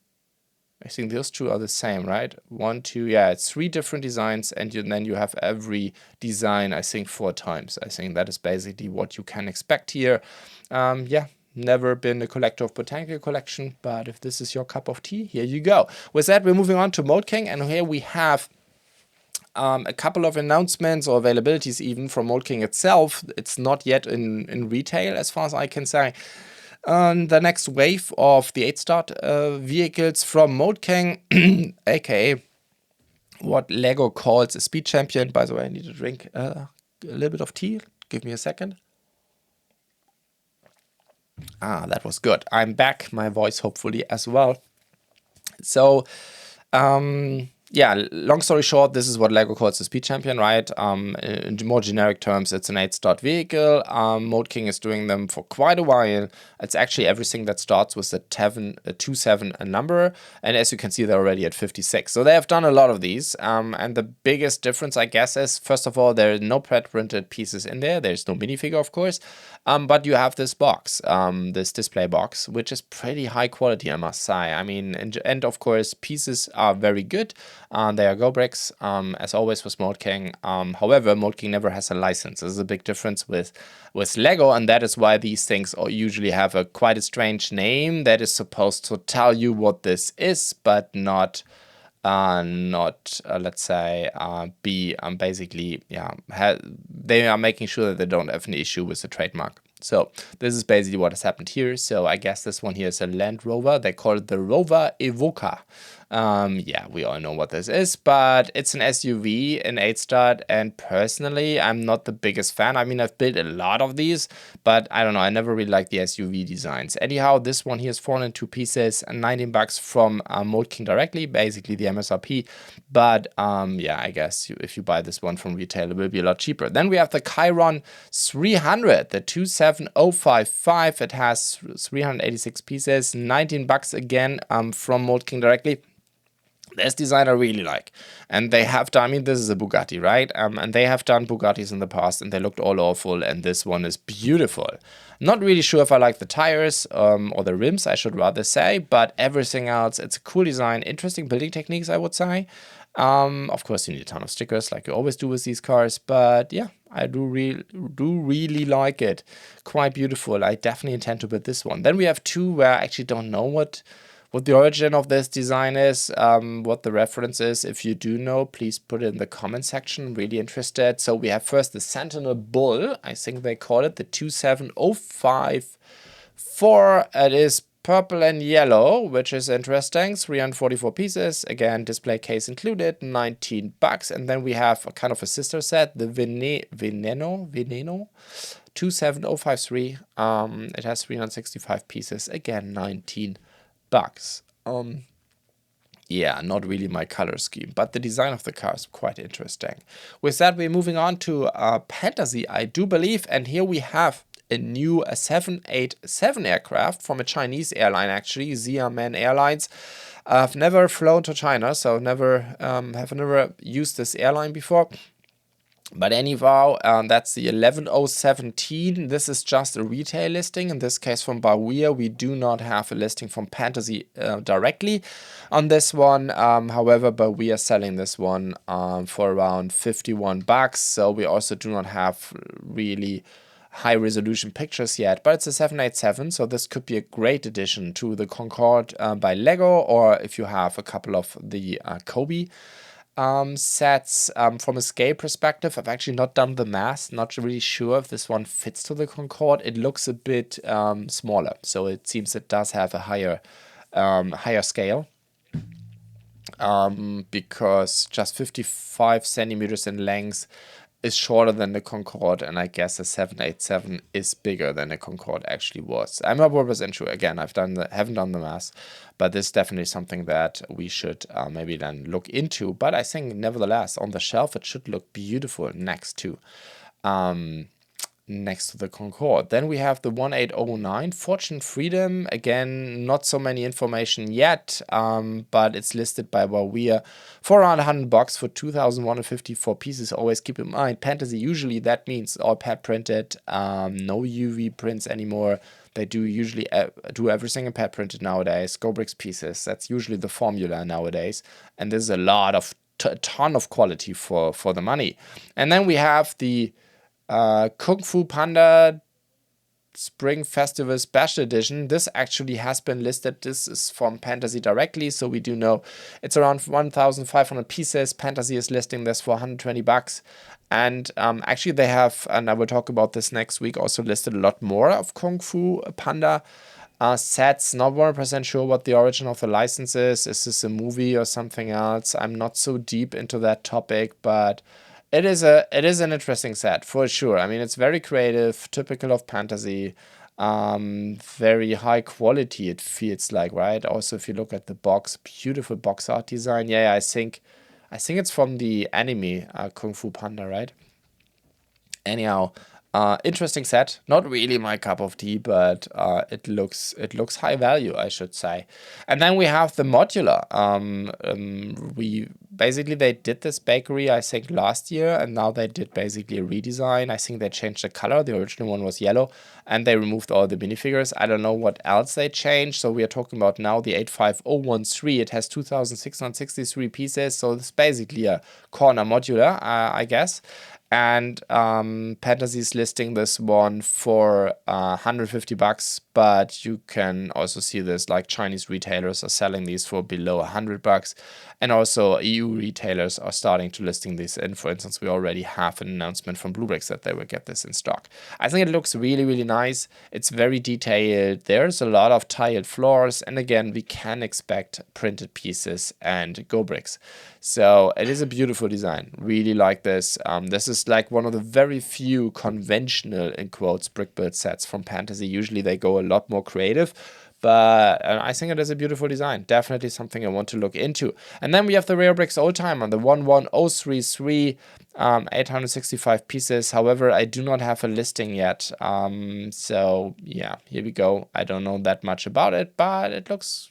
I think those 2 are the same, right? 1, 2. Yeah, it's 3 different designs, and then you have every design, I think, 4 times. I think that is basically what you can expect here. Yeah. Never been a collector of botanical collection, but if this is your cup of tea, here you go. With that, we're moving on to Mould King, and here we have a couple of announcements or availabilities even from Mould King itself. It's not yet in retail, as far as I can say. The next wave of the 8-star vehicles from Mould King, aka what LEGO calls a speed champion. By the way, I need to drink a little bit of tea. Give me a second. That was good. I'm back. My voice hopefully as well. So, yeah, long story short, this is what LEGO calls the Speed Champion, right? In more generic terms, it's an 8-start vehicle. Mould King is doing them for quite a while. It's actually everything that starts with a 27 number, and as you can see, they're already at 56. So they have done a lot of these, and the biggest difference, I guess, is, first of all, there are no printed pieces in there. There's no minifigure, of course, but you have this box, this display box, which is pretty high quality, I must say. I mean, and of course, pieces are very good. They are BlueBrixx, as always with Mould King. However, Mould King never has a license. This is a big difference with LEGO, and that is why these things usually have quite a strange name that is supposed to tell you what this is, but not let's say, be basically, yeah, they are making sure that they don't have an issue with the trademark. So this is basically what has happened here. So I guess this one here is a Land Rover. They call it the Rover Evoca. Yeah, we all know what this is, but it's an SUV, an 8-start, and personally, I'm not the biggest fan. I mean, I've built a lot of these, but I don't know, I never really liked the SUV designs. Anyhow, this one here is 402 pieces, $19 from Mould King directly, basically the MSRP, but yeah, I guess if you buy this one from retail, it will be a lot cheaper. Then we have the Chiron 300, the 27055. It has 386 pieces, $19 again from Mould King directly. This design I really like, and they have done, I mean, this is a Bugatti, right? And they have done Bugattis in the past, and they looked all awful, and this one is beautiful. Not really sure if I like the tires or the rims, I should rather say, but everything else, it's a cool design, interesting building techniques, I would say. Of course, you need a ton of stickers, like you always do with these cars, but yeah, I do really like it. Quite beautiful. I definitely intend to build this one. Then we have two where I actually don't know what the origin of this design is, what the reference is. If you do know, please put it in the comment section. I'm really interested. So we have first the Sentinel Bull. I think they call it the 27054. It is purple and yellow, which is interesting. 344 pieces. Again, display case included, $19. And then we have a kind of a sister set, the Veneno 27053. It has 365 pieces. Again, $19. Yeah, not really my color scheme, but the design of the car is quite interesting. With that, we're moving on to Pantasy, I do believe, and here we have a new 787 aircraft from a Chinese airline, actually, Xiamen Airlines. I've never flown to China, so have never used this airline before. But anyhow, that's the 11017. This is just a retail listing. In this case from Bawia, we do not have a listing from Pantasy directly on this one. However, Bawia is selling this one for around $51. So we also do not have really high resolution pictures yet, but it's a 787, so this could be a great addition to the Concorde by LEGO, or if you have a couple of the Cobi sets. From a scale perspective, I've actually not done the math, not really sure if this one fits to the Concorde. It looks a bit smaller, so it seems it does have a higher scale, because just 55 centimeters in length is shorter than the Concorde, and I guess the 787 is bigger than the Concorde actually was. I'm not 100% sure. Again, haven't done the math, but this is definitely something that we should maybe then look into. But I think nevertheless, on the shelf, it should look beautiful next to the Concorde. Then we have the 1809 Fortune Freedom. Again, not so many information yet, but it's listed by Bawia for around $100 for 2,154 pieces. Always keep in mind, Pantasy, usually that means all pad printed, no UV prints anymore. They do usually do everything in pad printed nowadays. BlueBrixx pieces, that's usually the formula nowadays. And there's a lot of, a ton of quality for the money. And then we have the Kung Fu Panda Spring Festival Special Edition. This actually has been listed. This is from Pantasy directly, so we do know it's around 1,500 pieces. Pantasy is listing this for $120. And actually they have, and I will talk about this next week, also listed a lot more of Kung Fu Panda sets. Not 100% sure what the origin of the license is. Is this a movie or something else? I'm not so deep into that topic, but it is an interesting set for sure. I mean, it's very creative, typical of Pantasy, very high quality, it feels like, right? Also, if you look at the box, beautiful box art design. Yeah, I think I think it's from the anime Kung Fu Panda, right? Anyhow, interesting set. Not really my cup of tea, but it looks high value, I should say. And then we have the modular. They did this bakery, I think, last year, and now they did basically a redesign. I think they changed the color. The original one was yellow, and they removed all the minifigures. I don't know what else they changed. So we are talking about now the 85013. It has 2,663 pieces, so it's basically a corner modular, I guess. And Pantasy is listing this one for $150, but you can also see this, like Chinese retailers are selling these for below $100, and also EU retailers are starting to listing these in. For instance, we already have an announcement from BlueBrixx that they will get this in stock. I think it looks really, really nice. It's very detailed. There's a lot of tiled floors, and again, we can expect printed pieces and GoBricks. So it is a beautiful design. Really like this. This is like one of the very few conventional, in quotes, brick build sets from Pantasy. Usually they go a lot more creative, but I think it is a beautiful design. Definitely something I want to look into. And then we have the Reobrix Oldtimer, the 11033, 865 pieces. However, I do not have a listing yet. So yeah, here we go. I don't know that much about it, but it looks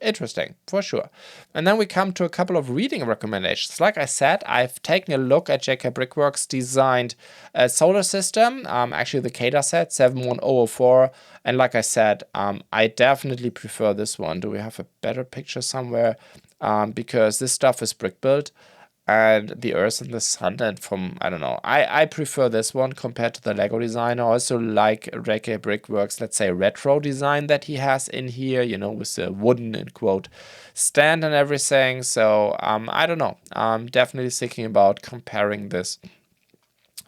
interesting for sure. And then we come to a couple of reading recommendations. Like I said, I've taken a look at JK Brickworks' designed solar system, actually the CaDA set 71004, and like I said, I definitely prefer this one. Do we have a better picture somewhere? Because this stuff is brick built, and the Earth and the Sun, and from, I don't know, I prefer this one compared to the Lego design. I also like JK Brickworks, let's say, retro design that he has in here, you know, with the wooden, in quote, stand and everything. So, I don't know. I'm definitely thinking about comparing this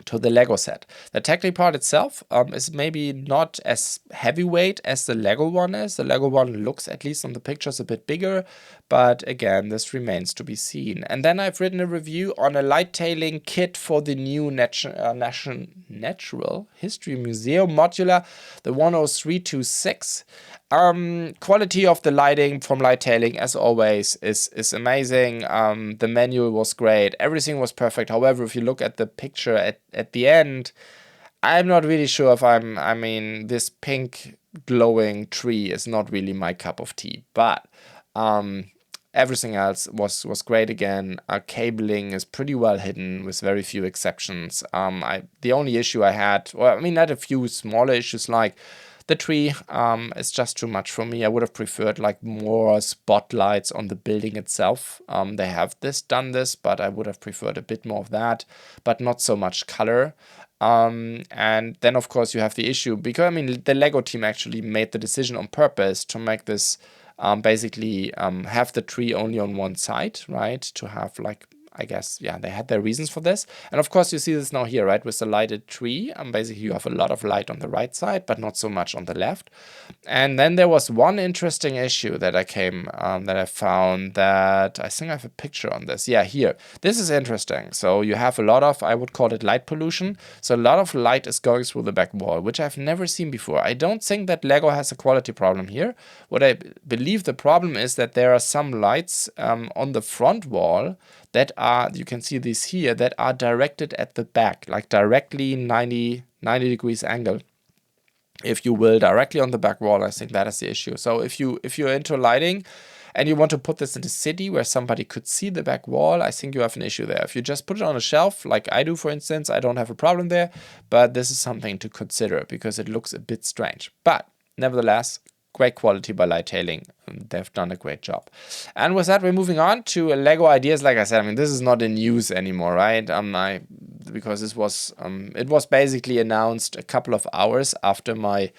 to the Lego set. The Technic part itself is maybe not as heavyweight as the Lego one is. The Lego one looks, at least on the pictures, a bit bigger, but again, this remains to be seen. And then I've written a review on a light tailing kit for the new Natural History Museum modular, the 10326. Quality of the lighting from light tailing, as always, is amazing. The manual was great. Everything was perfect. However, if you look at the picture at the end, I'm not really sure if I mean, this pink glowing tree is not really my cup of tea. But everything else was great again. Cabling is pretty well hidden with very few exceptions. The only issue I had, well, I mean, not a few smaller issues, like the tree is just too much for me. I would have preferred like more spotlights on the building itself. They have done this, but I would have preferred a bit more of that, but not so much color. And then, of course, you have the issue, because, I mean, the Lego team actually made the decision on purpose to make this basically have the tree only on one side, right? To have, like, I guess, yeah, they had their reasons for this. And of course, you see this now here, right, with the lighted tree. Basically, you have a lot of light on the right side, but not so much on the left. And then there was one interesting issue that I found that I think I have a picture on this. Yeah, here. This is interesting. So you have a lot of, I would call it light pollution. So a lot of light is going through the back wall, which I've never seen before. I don't think that Lego has a quality problem here. What I believe the problem is that there are some lights on the front wall that are, you can see these here, that are directed at the back, like directly 90 degrees angle, if you will, directly on the back wall. I think that is the issue. So if you're into lighting and you want to put this in the city where somebody could see the back wall, I think you have an issue there. If you just put it on a shelf, like I do, for instance, I don't have a problem there, but this is something to consider because it looks a bit strange. But nevertheless, great quality by light tailing. They've done a great job. And with that, we're moving on to Lego ideas. Like I said, I mean, this is not in news anymore, right? Because this was it was basically announced a couple of hours after my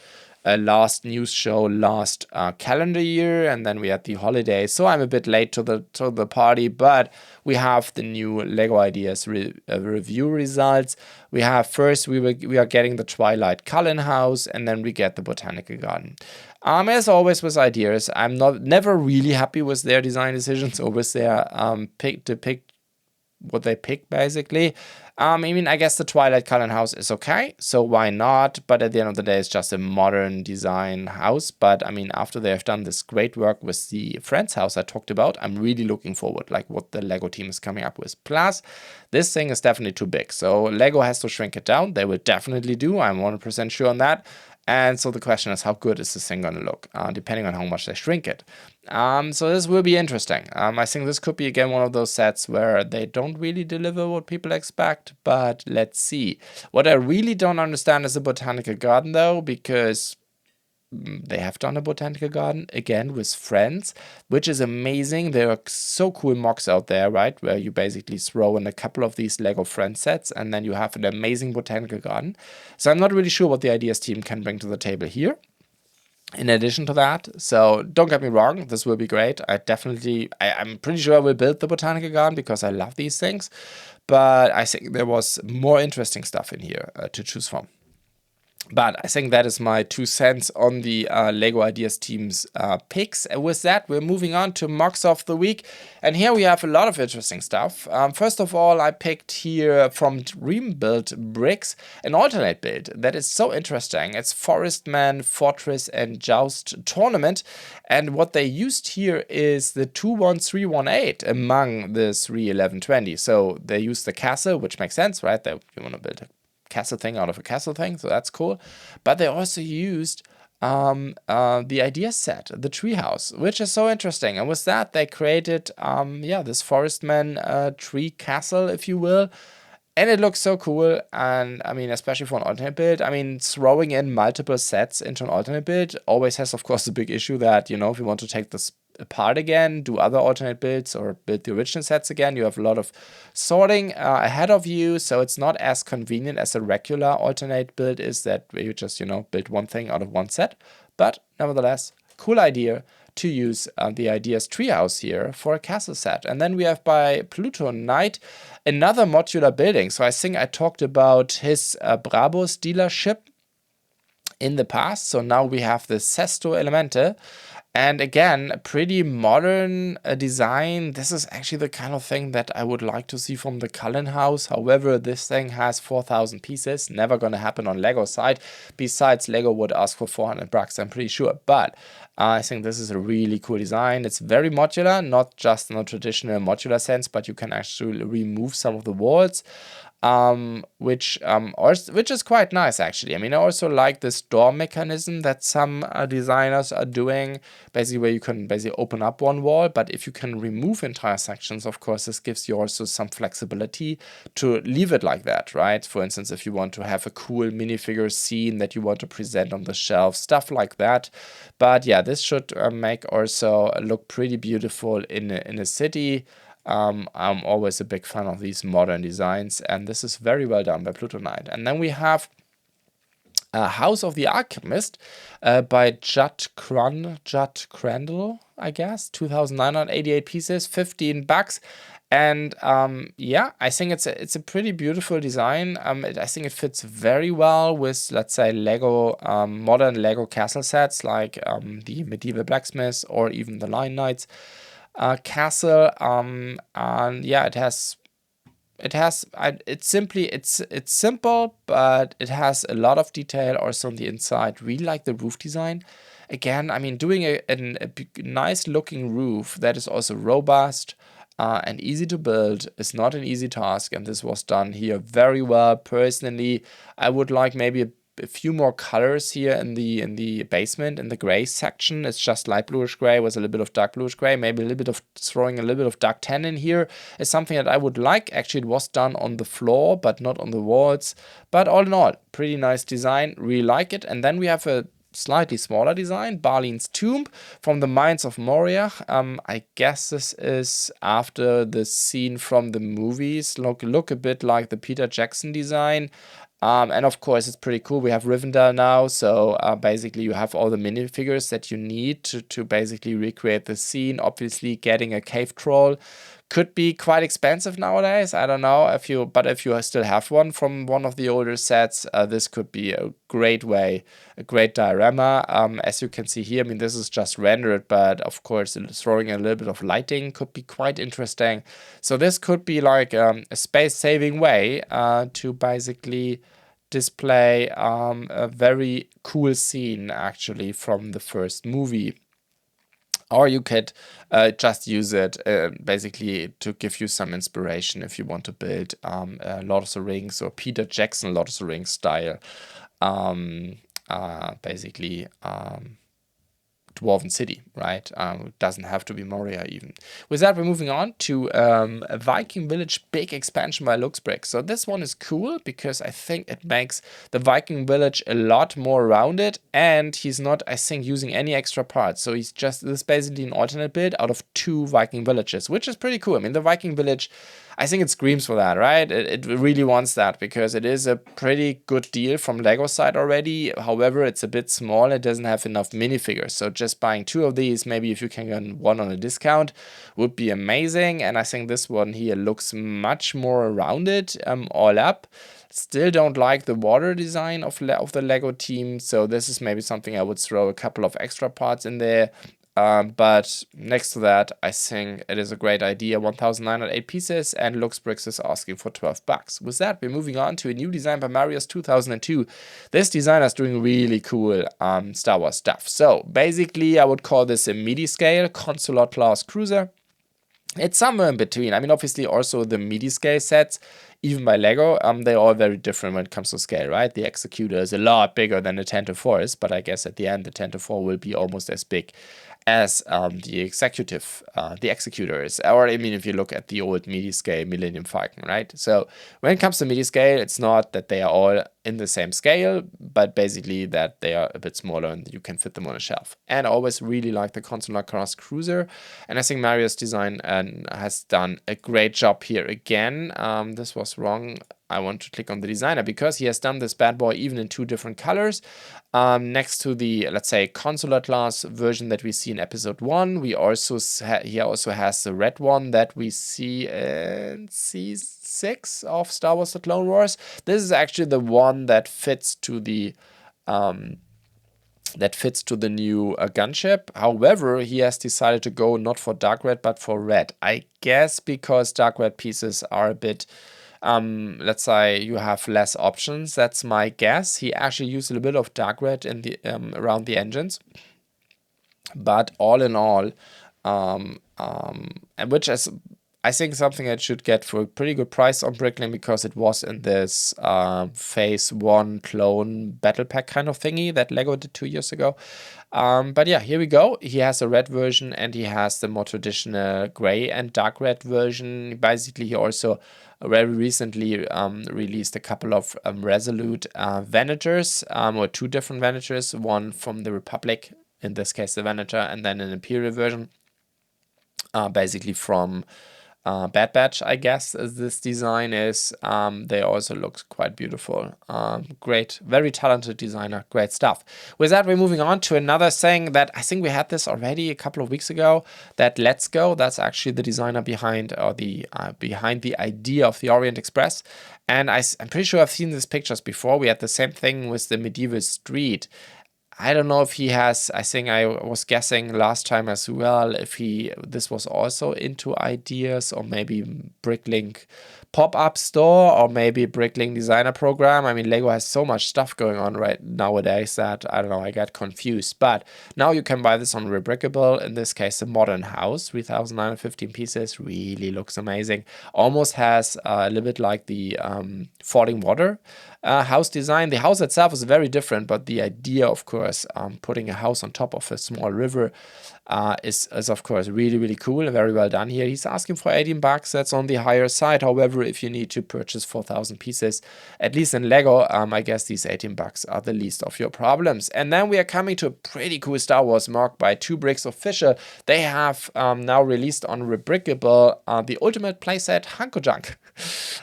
last news show last calendar year, and then we had the holidays, so I'm a bit late to the party. But we have the new Lego Ideas review results. We have first we are getting the Twilight Cullen House, and then we get the Botanical Garden. As always with ideas, I'm never really happy with their design decisions or with their what they pick basically. I mean, I guess the Twilight Cullen house is okay, so why not? But at the end of the day, it's just a modern design house. But I mean, after they have done this great work with the Friends house I talked about, I'm really looking forward, like what the Lego team is coming up with. Plus, this thing is definitely too big, so Lego has to shrink it down. They will definitely do. I'm 100% sure on that. And so the question is, how good is this thing going to look, depending on how much they shrink it. So this will be interesting. I think this could be, again, one of those sets where they don't really deliver what people expect, but let's see. What I really don't understand is the botanical garden, though, because they have done a botanical garden again with Friends, which is amazing. There are so cool MOCs out there, right, where you basically throw in a couple of these Lego Friends sets and then you have an amazing botanical garden. So I'm not really sure what the ideas team can bring to the table here in addition to that. So don't get me wrong, this will be great. I'm pretty sure I will build the botanical garden because I love these things, but I think there was more interesting stuff in here to choose from. But I think that is my 2 cents on the Lego Ideas team's picks. And with that, we're moving on to MOCs of the week. And here we have a lot of interesting stuff. First of all, I picked here from BlueBrixx an alternate build that is so interesting. It's Forestman, Fortress, and Joust Tournament. And what they used here is the 2-1-3-1-8 among the 3-11-20. So they used the castle, which makes sense, right? You want to build a castle thing out of a castle thing, so that's cool. But they also used the idea set, the treehouse, which is so interesting. And with that, they created this Forestman tree castle, if you will. And it looks so cool. And I mean, especially for an alternate build, I mean, throwing in multiple sets into an alternate build always has, of course, the big issue that, you know, if you want to take this apart again, do other alternate builds or build the original sets again, you have a lot of sorting ahead of you, so it's not as convenient as a regular alternate build is, that where you just, you know, build one thing out of one set. But nevertheless, cool idea to use the Ideas Treehouse here for a castle set. And then we have by Pluto Knight another modular building. So I think I talked about his Brabus dealership in the past. So now we have the Sesto Elemente. And again, a pretty modern design. This is actually the kind of thing that I would like to see from the Cullen house. However, this thing has 4,000 pieces. Never going to happen on Lego side. Besides, Lego would ask for 400 bucks, I'm pretty sure. But I think this is a really cool design. It's very modular, not just in a traditional modular sense, but you can actually remove some of the walls. Which is quite nice, actually. I mean, I also like this door mechanism that some designers are doing, basically where you can basically open up one wall, but if you can remove entire sections, of course, this gives you also some flexibility to leave it like that, right? For instance, if you want to have a cool minifigure scene that you want to present on the shelf, stuff like that. But yeah, this should make also look pretty beautiful in a city. I'm always a big fan of these modern designs, and this is very well done by Pluto Knight. And then we have House of the Alchemist by Judd Crandall, I guess, 2,988 pieces, 15 bucks. And yeah, I think it's a pretty beautiful design. I think it fits very well with, let's say, Lego modern Lego castle sets like the Medieval Blacksmiths or even the Lion Knights. Castle, and yeah, it's simple, but it has a lot of detail also on the inside. Really like the roof design. Again, I mean, doing a nice looking roof that is also robust and easy to build is not an easy task, and this was done here very well. Personally, I would like maybe a few more colors here in the basement, in the gray section. It's just light bluish gray with a little bit of dark bluish gray. Maybe a little bit of throwing a little bit of dark tan in here is something that I would like. Actually, it was done on the floor, but not on the walls. But all in all, pretty nice design. Really like it. And then we have a slightly smaller design, Barleen's Tomb from the Mines of Moria. I guess this is after the scene from the movies. Look a bit like the Peter Jackson design. And of course, it's pretty cool. We have Rivendell now, so basically you have all the minifigures that you need to basically recreate the scene. Obviously, getting a cave troll Could be quite expensive nowadays. I don't know if you still have one from one of the older sets, this could be a great way, a great diorama. As you can see here, I mean, this is just rendered, but of course, throwing a little bit of lighting could be quite interesting. So this could be like a space-saving way to basically display a very cool scene actually from the first movie. Or you could just use it basically to give you some inspiration if you want to build Lord of the Rings or Peter Jackson Lord of the Rings style, basically Dwarven City, right? It doesn't have to be Moria even. With that, we're moving on to a Viking Village big expansion by BlueBrixx. So this one is cool because I think it makes the Viking Village a lot more rounded, and he's not, I think, using any extra parts. So he's just, this is basically an alternate build out of 2 Viking villages, which is pretty cool. I mean, the Viking Village, I think it screams for that, right? It really wants that because it is a pretty good deal from Lego side already. However, it's a bit small. It doesn't have enough minifigures. So just buying 2 of these, maybe if you can get one on a discount, would be amazing. And I think this one here looks much more rounded, all up. Still don't like the water design of the Lego team. So this is maybe something I would throw a couple of extra parts in there. But next to that, I think it is a great idea. 1,908 pieces, and BlueBrixx is asking for $12. With that, we're moving on to a new design by Marius 2002. This designer is doing really cool Star Wars stuff. So basically, I would call this a midi-scale Consular class cruiser. It's somewhere in between. I mean, obviously, also the midi-scale sets, even by Lego, they're all very different when it comes to scale, right? The Executor is a lot bigger than the 10-4 is, but I guess at the end, the 10-4 will be almost as big as the Executor is. Or, I mean, if you look at the old midi-scale Millennium Falcon, right? So when it comes to midi-scale, it's not that they are all in the same scale, but basically that they are a bit smaller and you can fit them on a shelf. And I always really like the Consular class cruiser, and I think Marius Design has done a great job here again. This was wrong. I want to click on the designer because he has done this bad boy even in 2 different colors. Next to the, let's say, Consular class version that we see in episode 1, he also has the red one that we see in season 6 of Star Wars: The Clone Wars. This is actually the one that fits to the new gunship. However, he has decided to go not for dark red but for red. I guess because dark red pieces are a bit, let's say, you have less options. That's my guess. He actually used a little bit of dark red in the around the engines, but all in all, and which is, I think, something I should get for a pretty good price on Bricklink because it was in this phase 1 clone battle pack kind of thingy that Lego did 2 years ago. But yeah, here we go. He has a red version and he has the more traditional gray and dark red version. Basically, he also very recently released a couple of Resolute Vanagers, or 2 different Vanagers, one from the Republic, in this case the Vanager, and then an Imperial version, basically from Bad Batch, I guess, as this design is. They also look quite beautiful. Great, very talented designer, great stuff. With that, we're moving on to another thing that I think we had this already a couple of weeks ago, that Let's Go. That's actually the designer behind, or behind the idea of the Orient Express. And I'm pretty sure I've seen these pictures before. We had the same thing with the medieval street. I don't know if he has, I think I was guessing last time as well, if this was also into ideas, or maybe Bricklink pop-up store, or maybe Bricklink designer program. I mean, Lego has so much stuff going on right nowadays that, I don't know, I got confused. But now you can buy this on Rebrickable. In this case, a modern house, 3,915 pieces, really looks amazing. Almost has a little bit like the Falling Water house design. The house itself is very different, but the idea, of course, putting a house on top of a small river is of course really, really cool. Very well done here. He's asking for $18. That's on the higher side. However, if you need to purchase 4,000 pieces, at least in Lego, I guess these $18 are the least of your problems. And then we are coming to a pretty cool Star Wars MOC by BlueBrixx official. They have now released on Rebrickable the ultimate playset Hanko Junk.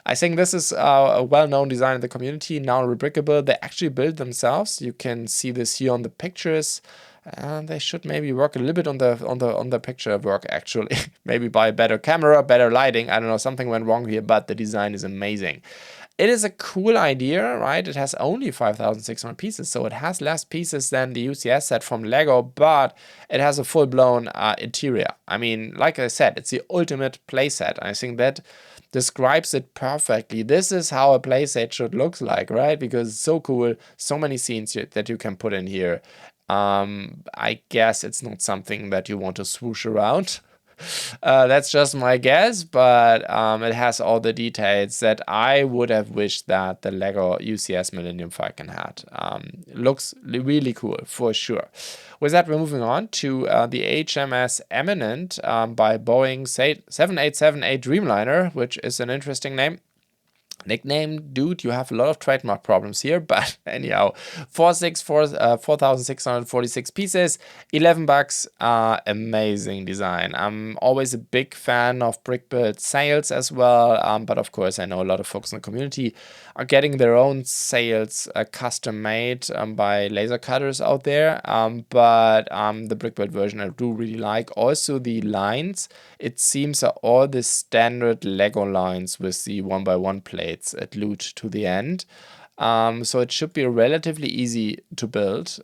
I think this is a well-known design in the community. Now Rebrickable, they actually build themselves. You can see this here on the pictures. They should maybe work a little bit on the picture work actually. Maybe buy a better camera, better lighting. I don't know, something went wrong here, but the design is amazing. It is a cool idea, right? It has only 5,600 pieces, so it has less pieces than the UCS set from Lego, but it has a full-blown interior. I mean, like I said, it's the ultimate playset. I think that describes it perfectly. This is how a playset should look like, right? Because it's so cool, so many scenes that you can put in here. I guess it's not something that you want to swoosh around. That's just my guess, but it has all the details that I would have wished that the Lego UCS Millennium Falcon had. Looks really cool, for sure. With that, we're moving on to the HMS Eminent by Boeing 7878 Dreamliner, which is an interesting name. Nickname, dude, you have a lot of trademark problems here, but anyhow, 4,646 pieces, $11, amazing design. I'm always a big fan of brick build sales as well, but of course I know a lot of folks in the community are getting their own sales custom made by laser cutters out there, but the brick build version I do really like. Also the lines, it seems are all the standard Lego lines with the 1x1 plates glued to the end. So it should be relatively easy to build.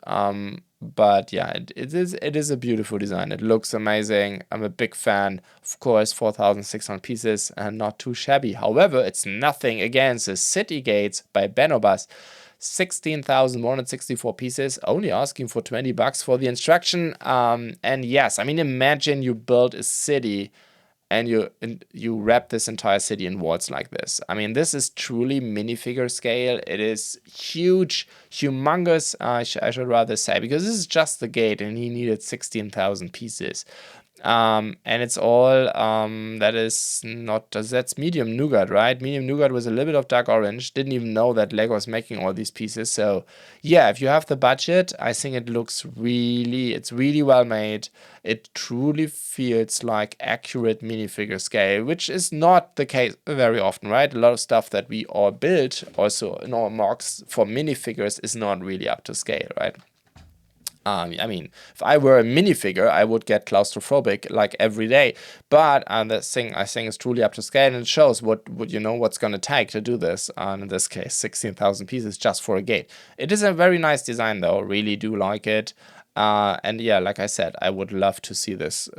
But yeah, it is a beautiful design. It looks amazing. I'm a big fan. Of course, 4,600 pieces and not too shabby. However, it's nothing against the City Gates by Benobus. 16,164 pieces, only asking for $20 for the instruction. And yes, I mean, imagine you build a city and you wrap this entire city in walls like this. I mean, this is truly minifigure scale. It is huge, humongous, I should rather say, because this is just the gate and he needed 16,000 pieces. And it's all that's medium nougat, right? Medium nougat with a little bit of dark orange. Didn't even know that Lego is making all these pieces. So yeah, if you have the budget, I think it looks it's really well made. It truly feels like accurate minifigure scale, which is not the case very often, right? A lot of stuff that we all build also in our MOCs for minifigures is not really up to scale, right? I mean, if I were a minifigure, I would get claustrophobic like every day. But this thing, I think, is truly up to scale, and it shows what's going to take to do this. And in this case, 16,000 pieces just for a gate. It is a very nice design, though. Really do like it. And yeah, like I said, I would love to see this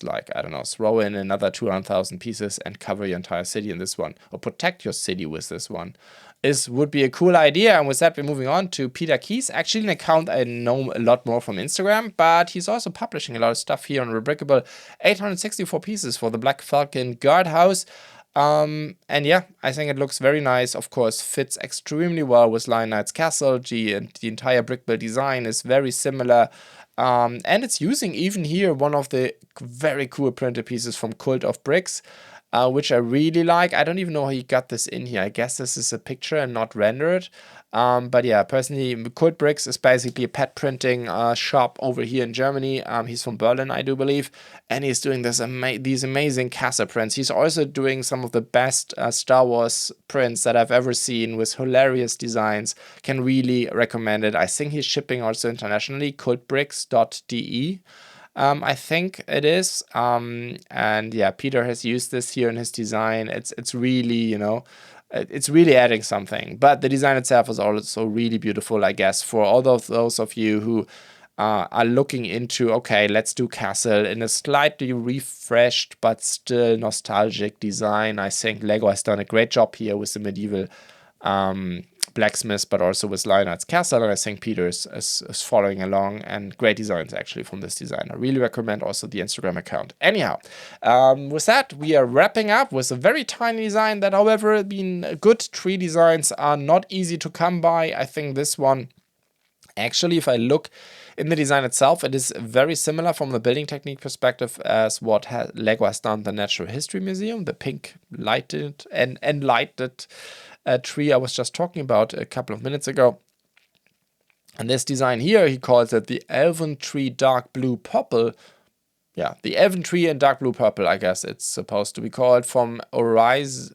like, I don't know, throw in another 200,000 pieces and cover your entire city in this one, or protect your city with this one. Would be a cool idea. And with that, we're moving on to Peter Keys. Actually, an account I know a lot more from Instagram, but he's also publishing a lot of stuff here on Rebrickable. 864 pieces for the Black Falcon guardhouse. And yeah, I think it looks very nice. Of course, fits extremely well with Lion Knight's castle. The entire brick build design is very similar. And it's using even here one of the very cool printed pieces from Cult of Bricks. Which I really like. I don't even know how he got this in here. I guess this is a picture and not rendered. But yeah, personally, BlueBrixx is basically a pet printing shop over here in Germany. He's from Berlin, I do believe. And he's doing these amazing CaDA prints. He's also doing some of the best Star Wars prints that I've ever seen with hilarious designs. Can really recommend it. I think he's shipping also internationally, cultbricks.de. I think it is. And yeah, Peter has used this here in his design. It's really, it's really adding something. But the design itself is also really beautiful, I guess, for all of those of you who are looking into, okay, let's do castle in a slightly refreshed but still nostalgic design. I think Lego has done a great job here with the medieval blacksmith, but also with Lion Knight's castle, and I think Peter is following along, and great designs actually from this design. I really recommend also the Instagram account. Anyhow, with that, we are wrapping up with a very tiny design that, however, being good tree designs are not easy to come by. I think this one, actually, if I look in the design itself, it is very similar from the building technique perspective as what Lego has done the Natural History Museum, the pink lighted and lighted tree I was just talking about a couple of minutes ago. And this design here, he calls it the Elven Tree Dark Blue Purple. Yeah, the Elven Tree in Dark Blue Purple, I guess it's supposed to be called, from Ozorion.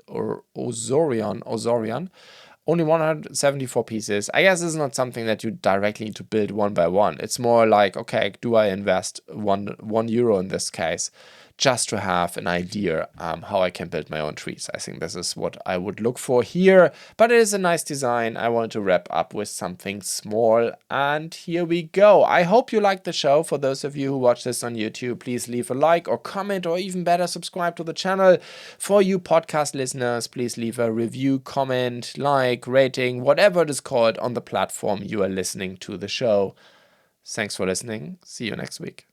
only 174 pieces. I guess this is not something that you directly need to build one by one. It's more like, okay, do I invest one euro in this case, just to have an idea how I can build my own trees. I think this is what I would look for here, but it is a nice design. I wanted to wrap up with something small, and here we go. I hope you liked the show. For those of you who watch this on YouTube, please leave a like or comment, or even better, subscribe to the channel. For you podcast listeners, please leave a review, comment, like, rating, whatever it is called on the platform you are listening to the show. Thanks for listening. See you next week.